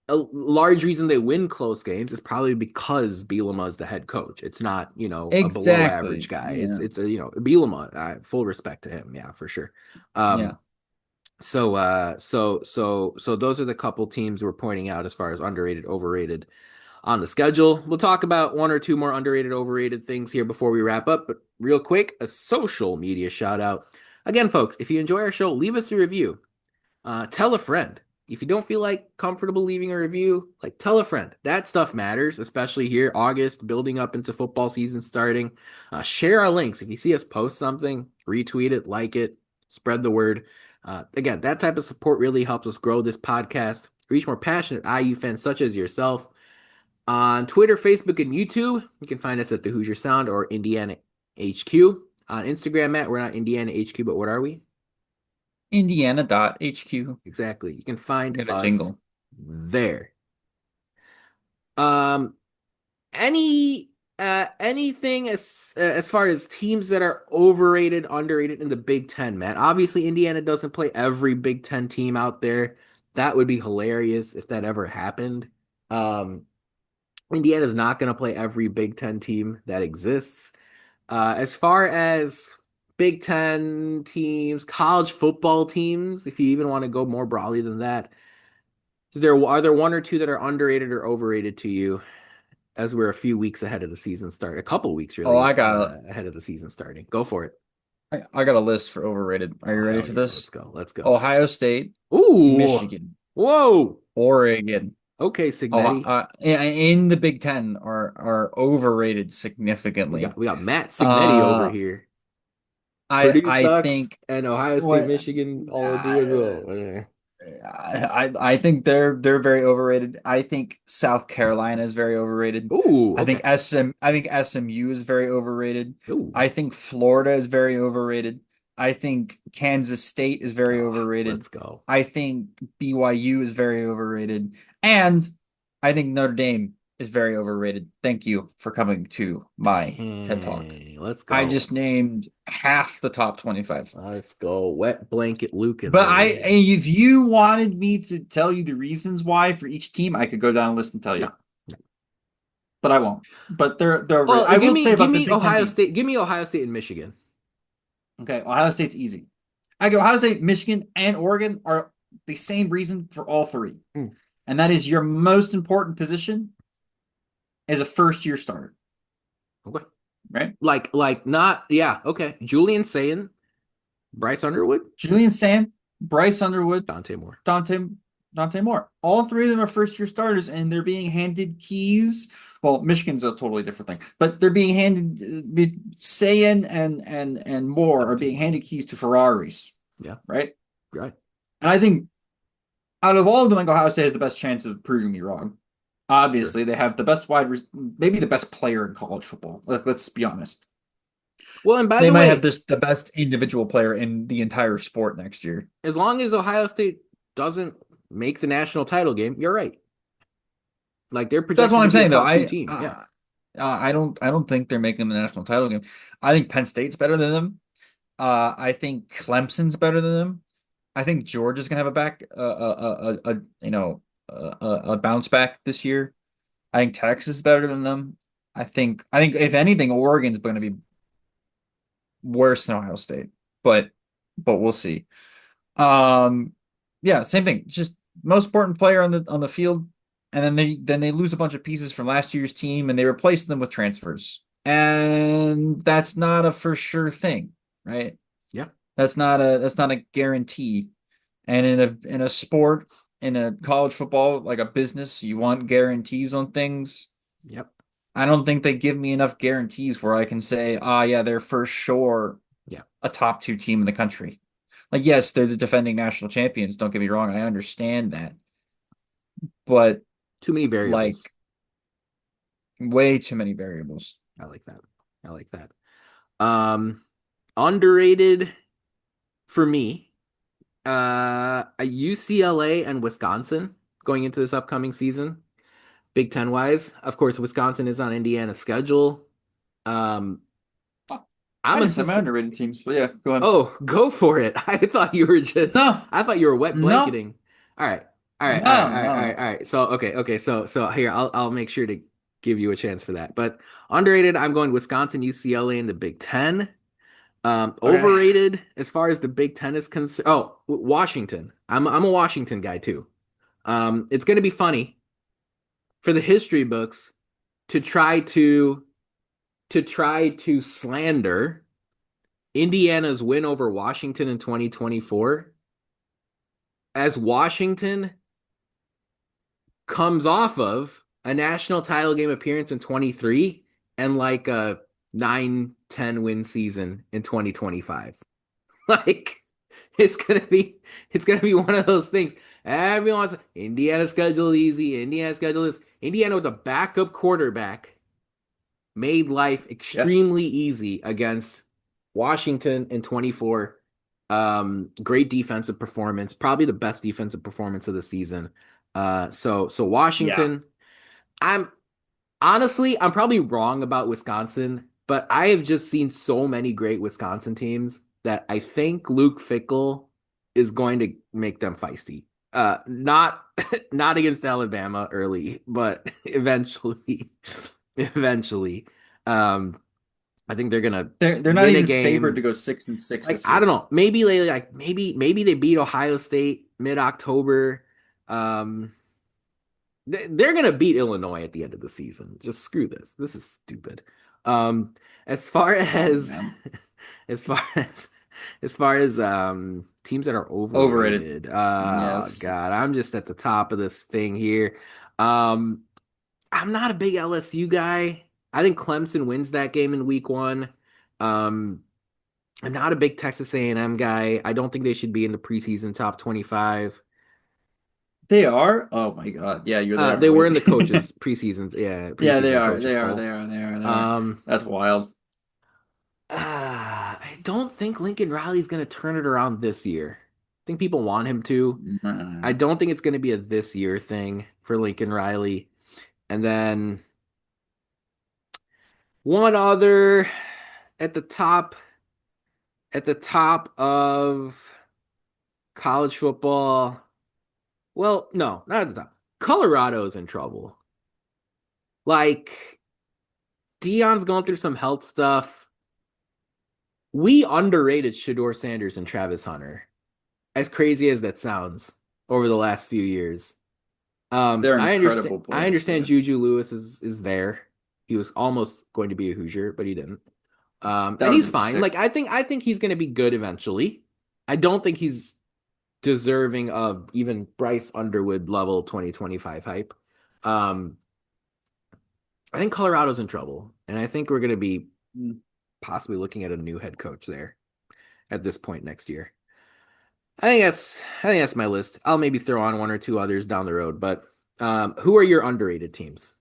a large reason they win close games is probably because Bielema is the head coach. It's not, a below average Exactly. guy. It's Yeah. it's a, Bielema. Full respect to him. Yeah, for sure. Um, Yeah. so those are the couple teams we're pointing out as far as underrated, overrated on the schedule. We'll talk about one or two more underrated, overrated things here before we wrap up. But real quick, a social media shout out. Again, folks, if you enjoy our show, leave us a review. Tell a friend. If you don't feel like comfortable leaving a review, like, tell a friend. That stuff matters, especially here, August, building up into football season starting. Share our links. If you see us post something, retweet it, like it, spread the word. Again, that type of support really helps us grow this podcast, reach more passionate IU fans such as yourself. On Twitter, Facebook, and YouTube, you can find us at the Hoosier Sound or Indiana HQ. On Instagram, Matt, we're not Indiana HQ, but what are we? Indiana.HQ. Exactly. You can find Get a us jingle. there. Um, anything as far as teams that are overrated, underrated in the Big Ten, Matt? Obviously, Indiana doesn't play every Big Ten team out there. That would be hilarious if that ever happened. Um, Indiana's not going to play every Big Ten team that exists. As far as Big Ten teams, college football teams, if you even want to go more broadly than that, are there one or two that are underrated or overrated to you as we're a few weeks ahead of the season start, a couple weeks Oh, really ahead of the season starting? Go for it. I got a list for overrated. Are Oh you ready hell for yeah, let's this? go, let's go. Ohio State, Ooh, Michigan, whoa. Oregon. Okay, Oh, Cignetti. in the Big Ten are overrated We significantly. got we got Matt Cignetti over Uh, here. Purdue I sucks, think and Ohio State, what Michigan all do as I, well. Eh. I think they're very overrated. I think South Carolina is very overrated. Ooh, okay. I think SMU is very overrated. Ooh, I think Florida is very overrated. I think Kansas State is very oh, overrated. let's go. I think BYU is very overrated. And I think Notre Dame is very overrated. Thank you for coming to my TED Talk. Dang, let's I go. just named half the top 25. Let's go. Wet blanket Lukens But over here. if you wanted me to tell you the reasons why for each team, I could go down a list and tell No. you, but I won't. But they're overrated. Well, I will say give about the me Big Ten Ohio teams. State. Give me Ohio State and Michigan. Okay, Ohio State's easy. I go Ohio State, Michigan, and Oregon are the same reason for all three, Mm, and that is your most important position as a first year starter, okay. right? Not, yeah, okay. Julian saying Bryce Underwood, Julian Sand, Bryce Underwood, Dante Moore. Dante Dante Moore. All three of them are first year starters, and they're being handed keys. Well, Michigan's a totally different thing, but they're being handed. Sayan and Moore are Dante being Moore. handed keys to Ferraris, Yeah, right? right. And I think out of all of them, like Ohio State has the best chance of proving me wrong. Sure. Obviously, they have the best maybe the best player in college football. Let's be honest. Well, and by They the might have way, this the best individual player in the entire sport next year. as long as Ohio State doesn't make the national title game, you're right. Like they're That's what projected to I'm be a saying, though. top two team. Yeah. I don't think they're making the national title game. I think Penn State's better than them. I think Clemson's better than them. I think Georgia's gonna have a bounce back this year. I think Texas is better than them. I think if anything, Oregon's going to be worse than Ohio State, but we'll see. Um, yeah, same thing. Just most important player on the field, and then they lose a bunch of pieces from last year's team, and they replace them with transfers, and that's not a for sure thing, right? Yeah. That's not a guarantee. And in a sport, in a college football, like a business, you want guarantees on things. Yep. I don't think they give me enough guarantees where I can say, ah, yeah, they're for sure Yeah. a top two team in the country. Like, yes, they're the defending national champions. Don't get me wrong. I understand that. But Too many variables. like way too many variables. I like that. I like that. Um, Underrated for me, UCLA and Wisconsin going into this upcoming season. Big Ten wise, of course, Wisconsin is on Indiana's schedule. Um, Oh, I I'm a didn't say my since underrated teams, but yeah, go ahead. Oh, go for it. No, I thought you were wet no, blanketing. All right. All right. All right. no, All right. All right. no. All right. So, okay. So here, I'll make sure to give you a chance for that. But underrated, I'm going Wisconsin, UCLA in the Big Ten. Okay. Overrated as far as the Big Ten is concerned. Oh, Washington. I'm a Washington guy too. It's going to be funny for the history books to try to slander Indiana's win over Washington in 2024 as Washington comes off of a national title game appearance in 23 and like a 9-10 win season in 2025. Like it's gonna be one of those things. Everyone's Indiana schedule easy, Indiana schedule is Indiana with a backup quarterback made life Yeah, extremely easy against Washington in 24. Great defensive performance, probably the best defensive performance of the season. So yeah. Washington, I'm honestly, I'm probably wrong about Wisconsin, but I have just seen so many great Wisconsin teams that I think Luke Fickell is going to make them feisty. Not not against Alabama early, but eventually, eventually. Um, I think they're gonna They're not win a even favored game. to go 6-6 Like this I don't year. know, maybe they beat Ohio State mid-October. Um, they're gonna beat Illinois at the end of the season. Just screw this. This is stupid. Um, as far Oh as man, as far as teams that are overrated. overrated. Yeah, Oh that's God, I'm just at the top of this thing here. Um, I'm not a big LSU guy. I think Clemson wins that game in week one. Um, I'm not a big Texas A&M guy. I don't think they should be in the preseason top 25. They are? Oh my God. Yeah, they They are. were Wait. in the coaches preseason, yeah, Yeah, they preseason are. coaches They are. poll. They are. They are. They are. Um, That's wild. I don't think Lincoln Riley's going to turn it around this year. I think people want him to. I Mm. don't think it's going to be a this year thing for Lincoln Riley. And then one other at the top, at the top of college football. Well, no, not at the top. Colorado's in trouble. Like Dion's going through some health stuff. We underrated Shador Sanders and Travis Hunter. As crazy as that sounds over the last few years. They're I understand. incredible I players. understand Yeah. Juju Lewis is there. He was almost going to be a Hoosier, but he didn't. That And would have he's been fine. sick. Like I think he's going to be good eventually. I don't think he's deserving of even Bryce Underwood level 2025 hype. Um, I think Colorado's in trouble, and I think we're going to be Mm. possibly looking at a new head coach there at this point next year. I think that's my list. I'll maybe throw on one or two others down the road, but who are your underrated teams?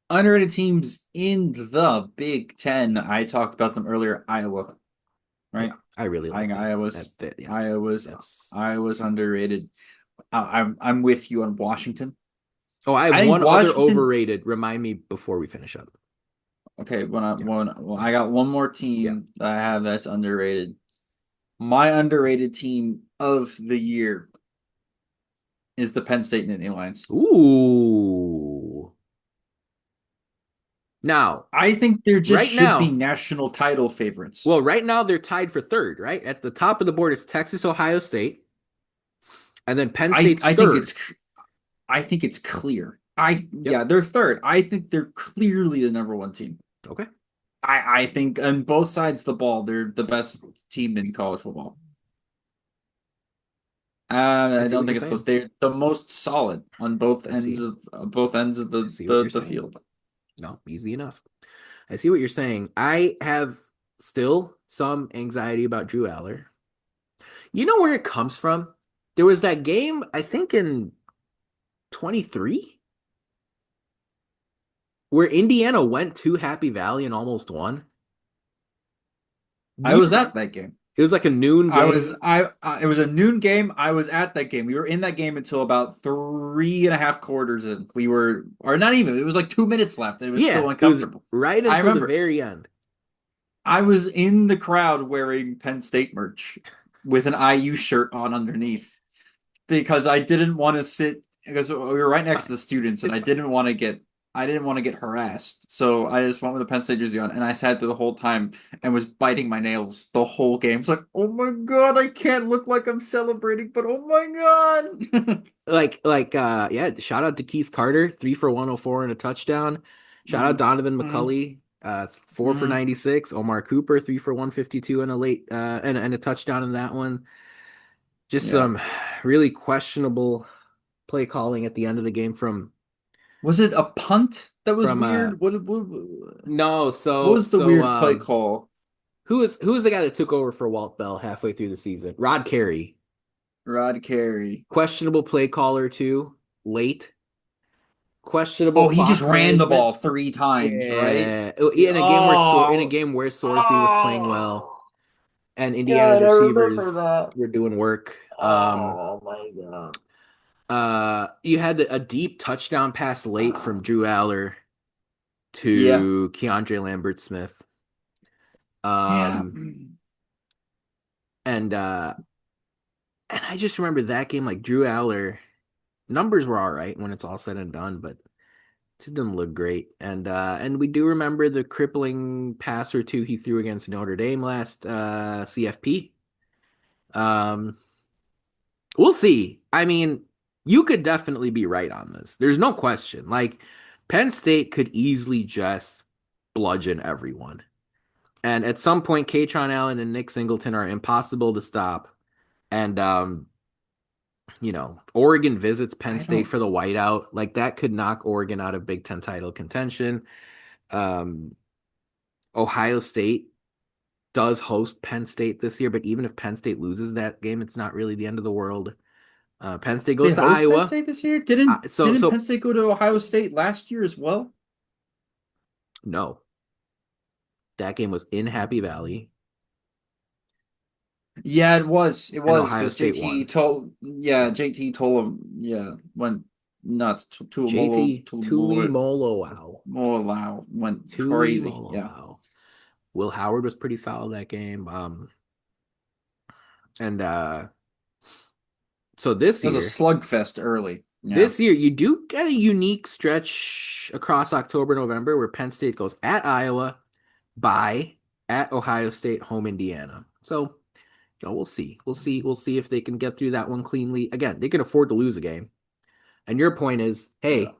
Underrated teams in the Big Ten. I talked about them earlier. Iowa, Yeah, right? I really I like think them. Yeah, Iowa's that's. Iowa's underrated. I'm with you on Washington. Oh, I have I think one other Washington. overrated. Remind me before we finish up. Okay, Yeah, well, I got one more yeah. team that I have that's underrated. My underrated team of the year is the Penn State Nittany Lions. Ooh. Now, I think there just right should be now, national title favorites. well, right now they're tied for third. Right at the top of the board is Texas, Ohio State, and then Penn I State's I think third. it's I think it's clear. Yep. Yeah, they're third. I think they're clearly the number one team. Okay. I think on both sides of the ball, they're the best team in college football. And I I see don't what you're think it's close. saying. They're the most solid on I see. both ends of I see what you're the saying. field. No, easy enough. I see what you're saying. I have still some anxiety about Drew Aller. You know where it comes from? There was that game, I think in 23, where Indiana went to Happy Valley and almost won. Do I you was at remember? that game. It was like a noon game. It was a noon game. I was at that game. We were in that game until about three and a half quarters in. We were, or not even, it was like 2 minutes left. And it was Yeah, still it was uncomfortable. right I until the remember very end. I was in the crowd wearing Penn State merch with an IU shirt on underneath because I didn't want to sit because we were right next to Fine. the students and It's fine. I didn't want to get harassed. So I just went with a Penn State jersey on and I sat there the whole time and was biting my nails the whole game. It's like, oh my God, I can't look like I'm celebrating, but oh my God. Yeah, shout out to Keith Carter, 3 for 104 and a touchdown. Shout out Mm, Donovan mm, McCulley, 4 for mm. 96. Omar Cooper, 3 for 152 and a late and a touchdown in that one. Just Yeah. some really questionable play calling at the end of the game Was it a punt that was from weird? no, What so was the so weird play call? who is the guy that took over for Walt Bell halfway through the season? Rod Carey. Rod Carey. Questionable play caller too, late. Questionable Oh, he just clock ran the management. ball 3 times, right? Yeah, Yeah. In a Oh, game where Sorsby was playing well oh, and Indiana's God, I remember receivers that. were doing work. Oh my God. You had a deep touchdown pass late from Drew Aller Yeah. to Keandre Lambert Smith. Yeah. Um, and and I just remember that game like Drew Aller numbers were all right when it's all said and done, but just didn't look great. And we do remember the crippling pass or two he threw against Notre Dame last CFP. Um, we'll see. I mean, you could definitely be right on this. There's no question. Like Penn State could easily just bludgeon everyone. And at some point, Katron Allen and Nick Singleton are impossible to stop. And Oregon visits Penn I State don't. for the whiteout. Like that could knock Oregon out of Big Ten title contention. Um, Ohio State does host Penn State this year, but even if Penn State loses that game, it's not really the end of the world. Penn State They goes to host Penn Iowa. State this year? Didn't Penn So State go to Ohio State last year as well? no, that game was in Happy Valley, Yeah, it was. It and was Ohio because State JT won. told JT told him went nuts to a molo JT Tuli Molo wow, went Tuli crazy. Molo Yeah. wow. Will Howard was pretty solid that game. And so It was a slugfest early. Yeah. this year you do get a unique stretch across October, November where Penn State goes at Iowa, bye at Ohio State, home Indiana. So we'll see. We'll see if they can get through that one cleanly. Again, they can afford to lose a game. And your point is, Yeah. hey,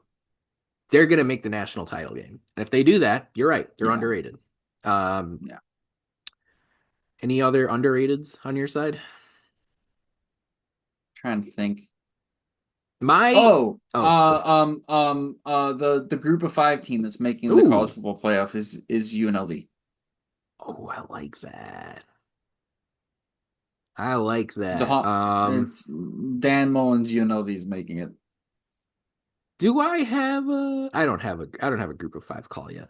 they're gonna make the national title game. And if they do that, you're right. They're Yeah. underrated. Um, Yeah. any other underrateds on your side? Trying to think. My Oh, oh go. the group of five team that's making the college Ooh. football playoff is UNLV. Oh, I like that. I like that. It's Dan Mullen's UNLV is making it. Do I have a I don't have a group of five call yet.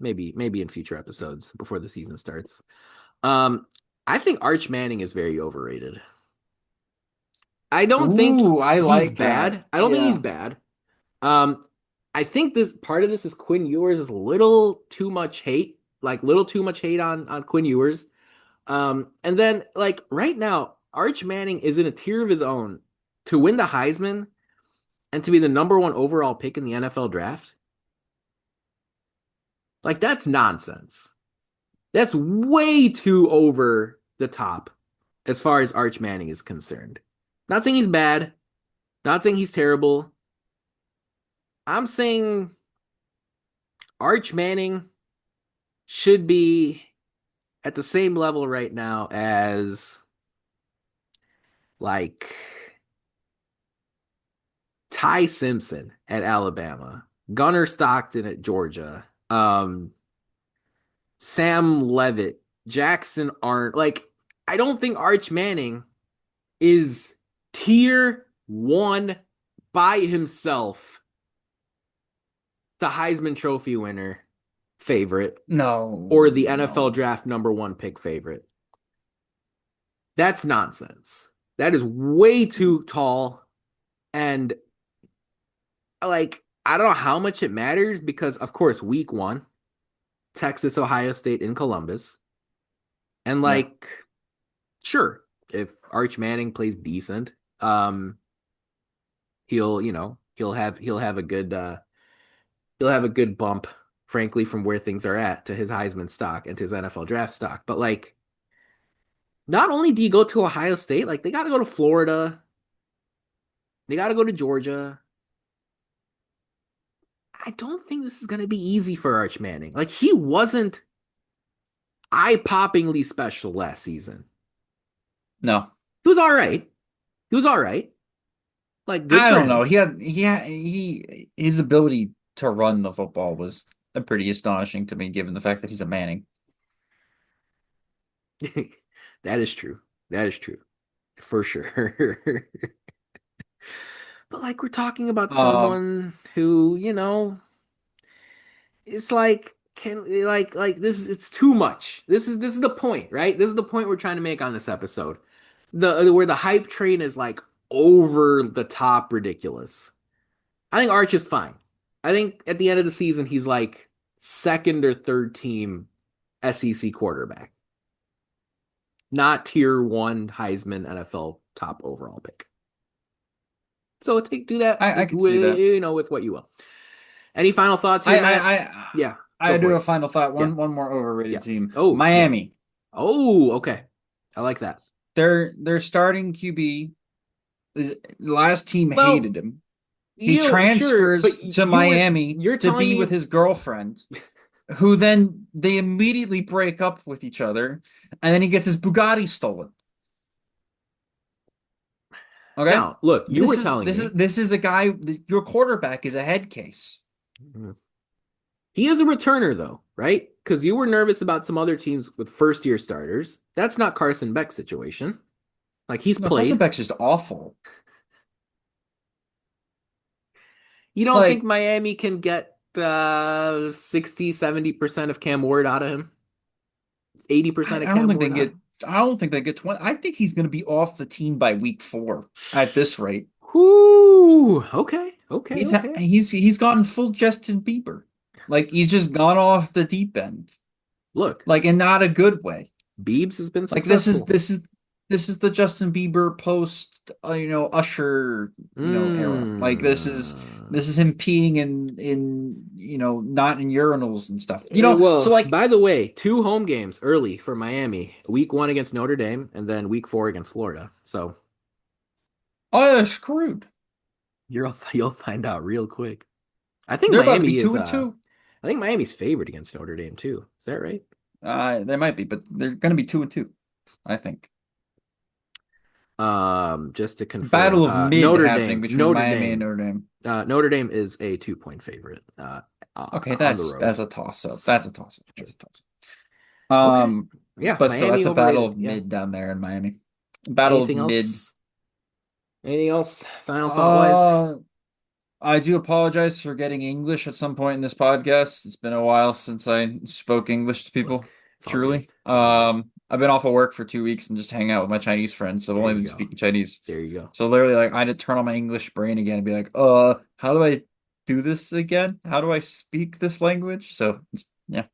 Maybe in future episodes before the season starts. Um, I think Arch Manning is very overrated. I don't think Ooh, I he's like that. bad. I don't think he's Yeah. bad. Um, I think this part of this is Quinn Ewers is a little too much hate, like little too much hate on Quinn Ewers. And then like right now, Arch Manning is in a tier of his own to win the Heisman and to be the number one overall pick in the NFL draft. Like that's nonsense. That's way too over the top as far as Arch Manning is concerned. Not saying he's bad, not saying he's terrible. I'm saying Arch Manning should be at the same level right now as like Ty Simpson at Alabama, Gunnar Stockton at Georgia, Sam Levitt, Jackson Arndt. Like, I don't think Arch Manning is tier one by himself, the Heisman Trophy winner favorite or No, the NFL no. draft number one pick favorite. That's nonsense. That is way too tall. And like, I don't know how much it matters because, of course, week one, Texas, Ohio State in Columbus. And Yeah. like, sure, if Arch Manning plays decent, he'll have a good he'll have a good bump, frankly, from where things are at to his Heisman stock and to his NFL draft stock. But like, not only do you go to Ohio State, like they got to go to Florida, they got to go to Georgia. I don't think this is going to be easy for Arch Manning. Like he wasn't eye-poppingly special last season. No. He was all right. He was all right. Like good I for don't know. him. His ability to run the football was pretty astonishing to me, given the fact that he's a Manning. That is true. That is true. For sure. But like we're talking about Um, someone who, it's like can like this is it's too much. This is the point, right? This is the point we're trying to make on this episode. The where the hype train is like over the top ridiculous. I think Arch is fine. I think at the end of the season he's like second or third team SEC quarterback. Not tier one Heisman NFL top overall pick. So do that I could see with that. with what you will. Any final thoughts here, I Matt? I I Yeah, go I for do it. a final thought. Yeah, One more overrated yeah. team. Oh, yeah. Miami. Oh, okay. I like that. Their starting QB is last team Well, hated him. He sure, but transfers to Miami you're to telling be with me his girlfriend, who then they immediately break up with each other, and then he gets his Bugatti stolen. Okay? now, look, you were telling me. This is a guy, your quarterback is a head case. He is a returner though, right? Because you were nervous about some other teams with first year starters. That's not Carson Beck's situation. Like he's No, Carson played. Beck's just awful. You don't think Like, Miami can get 60, 70% of Cam Ward out of him? 80% of I don't Cam think they Ward can out of get. him? I don't think they get 20. I think he's going to be off the team by week 4 at this rate. Whoo! Okay, okay, okay. He's gone full Justin Bieber. Like he's just gone off the deep end. Look, Like in not a good way. Beebs has been Like this is successful. the Justin Bieber post Usher era. Like Mm. this is him peeing in not in urinals and stuff. So Well, like by the way, two home games early for Miami. Week 1 against Notre Dame, and then week 4 against Florida. So oh yeah, screwed. you'll find out real quick. I think They're about to be Miami is 2-2. I think Miami's favored against Notre Dame too. Is that right? They might be, but they're going to be 2-2. I think. Just to confirm, Battle of mid happening between Notre Miami and Dame, Notre Dame. Notre Dame is a 2 point favorite. Okay, On the road. that's a toss up. That's a toss up. Sure. That's a toss up. Okay. Yeah, But still, Miami that's a battle overrated. of Yeah. mid down there in Miami. Battle of Anything mid. else? Anything else? Final thought wise? Uh, I do apologize for getting English at some point in this podcast. It's been a while since I spoke English to Look, people, it's all good. truly. It's all good. I've been off of work for 2 weeks and just hanging out with my Chinese friends, so I've There only you been go. speaking Chinese. There you go. So literally, like, I had to turn on my English brain again and be like, how do I do this again? How do I speak this language? So, yeah,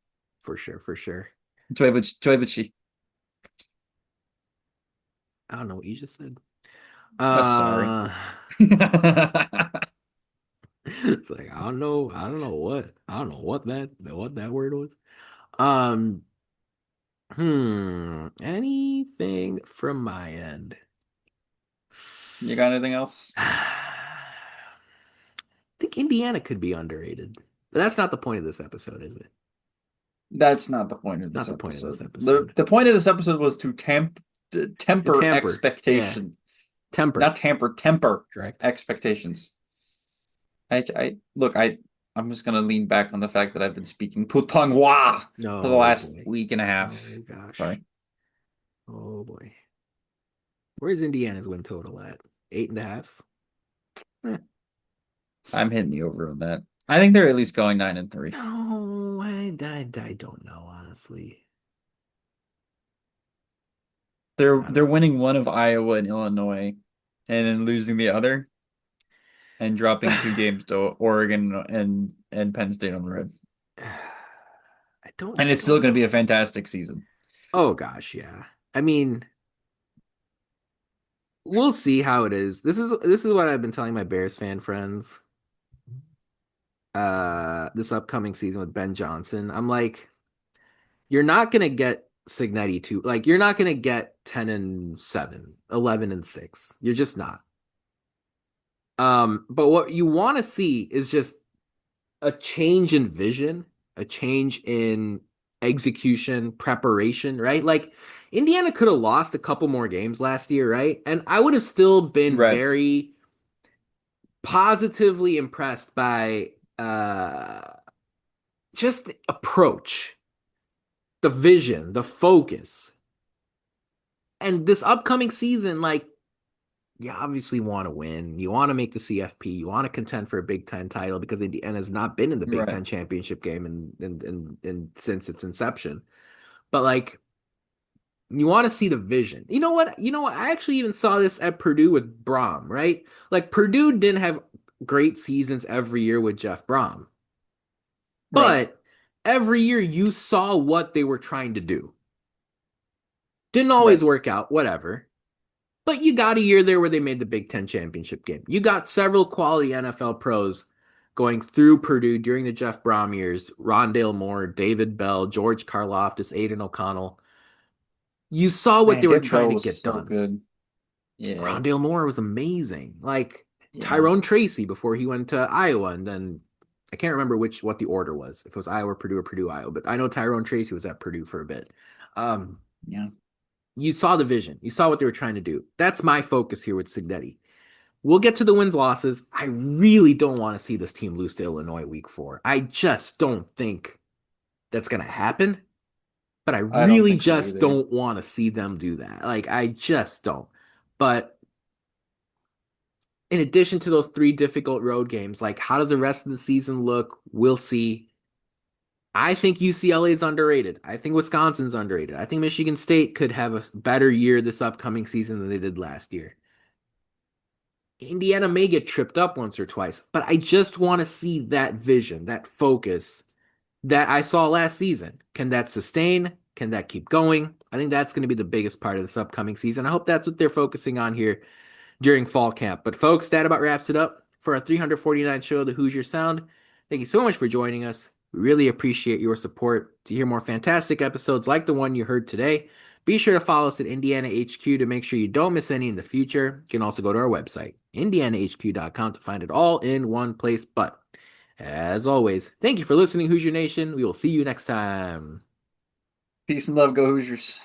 For sure. For sure. 对不起. I don't know what you just said. Sorry. Uh, it's like I don't know. I don't know what that word was. Um, Anything from my end? You got anything else? I think Indiana could be underrated. But that's not the point of this episode, is it? That's not the point of It's not this the point of this episode. episode. The point of this episode was to To temper tamper. Yeah. expectations. Temper. Not temper Correct. expectations. I'm just gonna lean back on the fact that I've been speaking Putonghua for the Oh last boy. week and a half. Oh gosh. Sorry. Oh boy. Where's Indiana's win total at? 8.5? Eh. I'm hitting the over on that. I think they're at least going 9-3. No, I don't know, honestly. They're I don't they're know. winning one of Iowa and Illinois and then losing the other and dropping 2 games to Oregon and Penn State on the road. And I it's still don't going to be a know. fantastic season. Oh gosh, yeah. I mean, we'll see how it is. This is what I've been telling my Bears fan friends. This upcoming season with Ben Johnson. I'm like, you're not gonna get Cignetti to like you're not gonna get 10-7, 11-6. You're just not. But what you want to see is just a change in vision, a change in execution, preparation, right? Like Indiana could have lost a couple more games last year, right? And I would have still been Right. very positively impressed by uh just the approach, the vision, the focus. And this upcoming season, like you obviously want to win. You want to make the CFP. You want to contend for a Big Ten title because Indiana has not been in the Big Right. Ten championship game since its inception. But like, you want to see the vision. You know what? You know what? I actually even saw this at Purdue with Brom, right? Like Purdue didn't have great seasons every year with Jeff Brom, Right. but every year you saw what they were trying to do. Didn't always Right. work out, whatever. But you got a year there where they made the Big Ten championship game. You got several quality NFL pros going through Purdue during the Jeff Brom years. Rondale Moore, David Bell, George Karlaftis, Aiden O'Connell. You saw what Man, they were David trying Bell to was get so done. good. Yeah. Rondale Moore was amazing. Like Yeah. Tyrone Tracy before he went to Iowa, and then I can't remember what the order was, if it was Iowa, Purdue, or Purdue, Iowa. But I know Tyrone Tracy was at Purdue for a bit. Um, Yeah. you saw the vision. You saw what they were trying to do. That's my focus here with Cignetti. We'll get to the wins losses. I really don't want to see this team lose to Illinois week 4. I just don't think that's going to happen, but I I don't really think so just either. don't want to see them do that. Like, I just don't. But in addition to those three difficult road games, like, how does the rest of the season look? We'll see. I think UCLA is underrated. I think Wisconsin's underrated. I think Michigan State could have a better year this upcoming season than they did last year. Indiana may get tripped up once or twice, but I just want to see that vision, that focus that I saw last season. Can that sustain? Can that keep going? I think that's going to be the biggest part of this upcoming season. I hope that's what they're focusing on here during fall camp. But folks, that about wraps it up for our 349th show of the Hoosier Sound. Thank you so much for joining us. We really appreciate your support. To hear more fantastic episodes like the one you heard today, be sure to follow us at Indiana HQ to make sure you don't miss any in the future. You can also go to our website, indianahq.com, to find it all in one place. But as always, thank you for listening, Hoosier Nation. We will see you next time. Peace and love, go Hoosiers.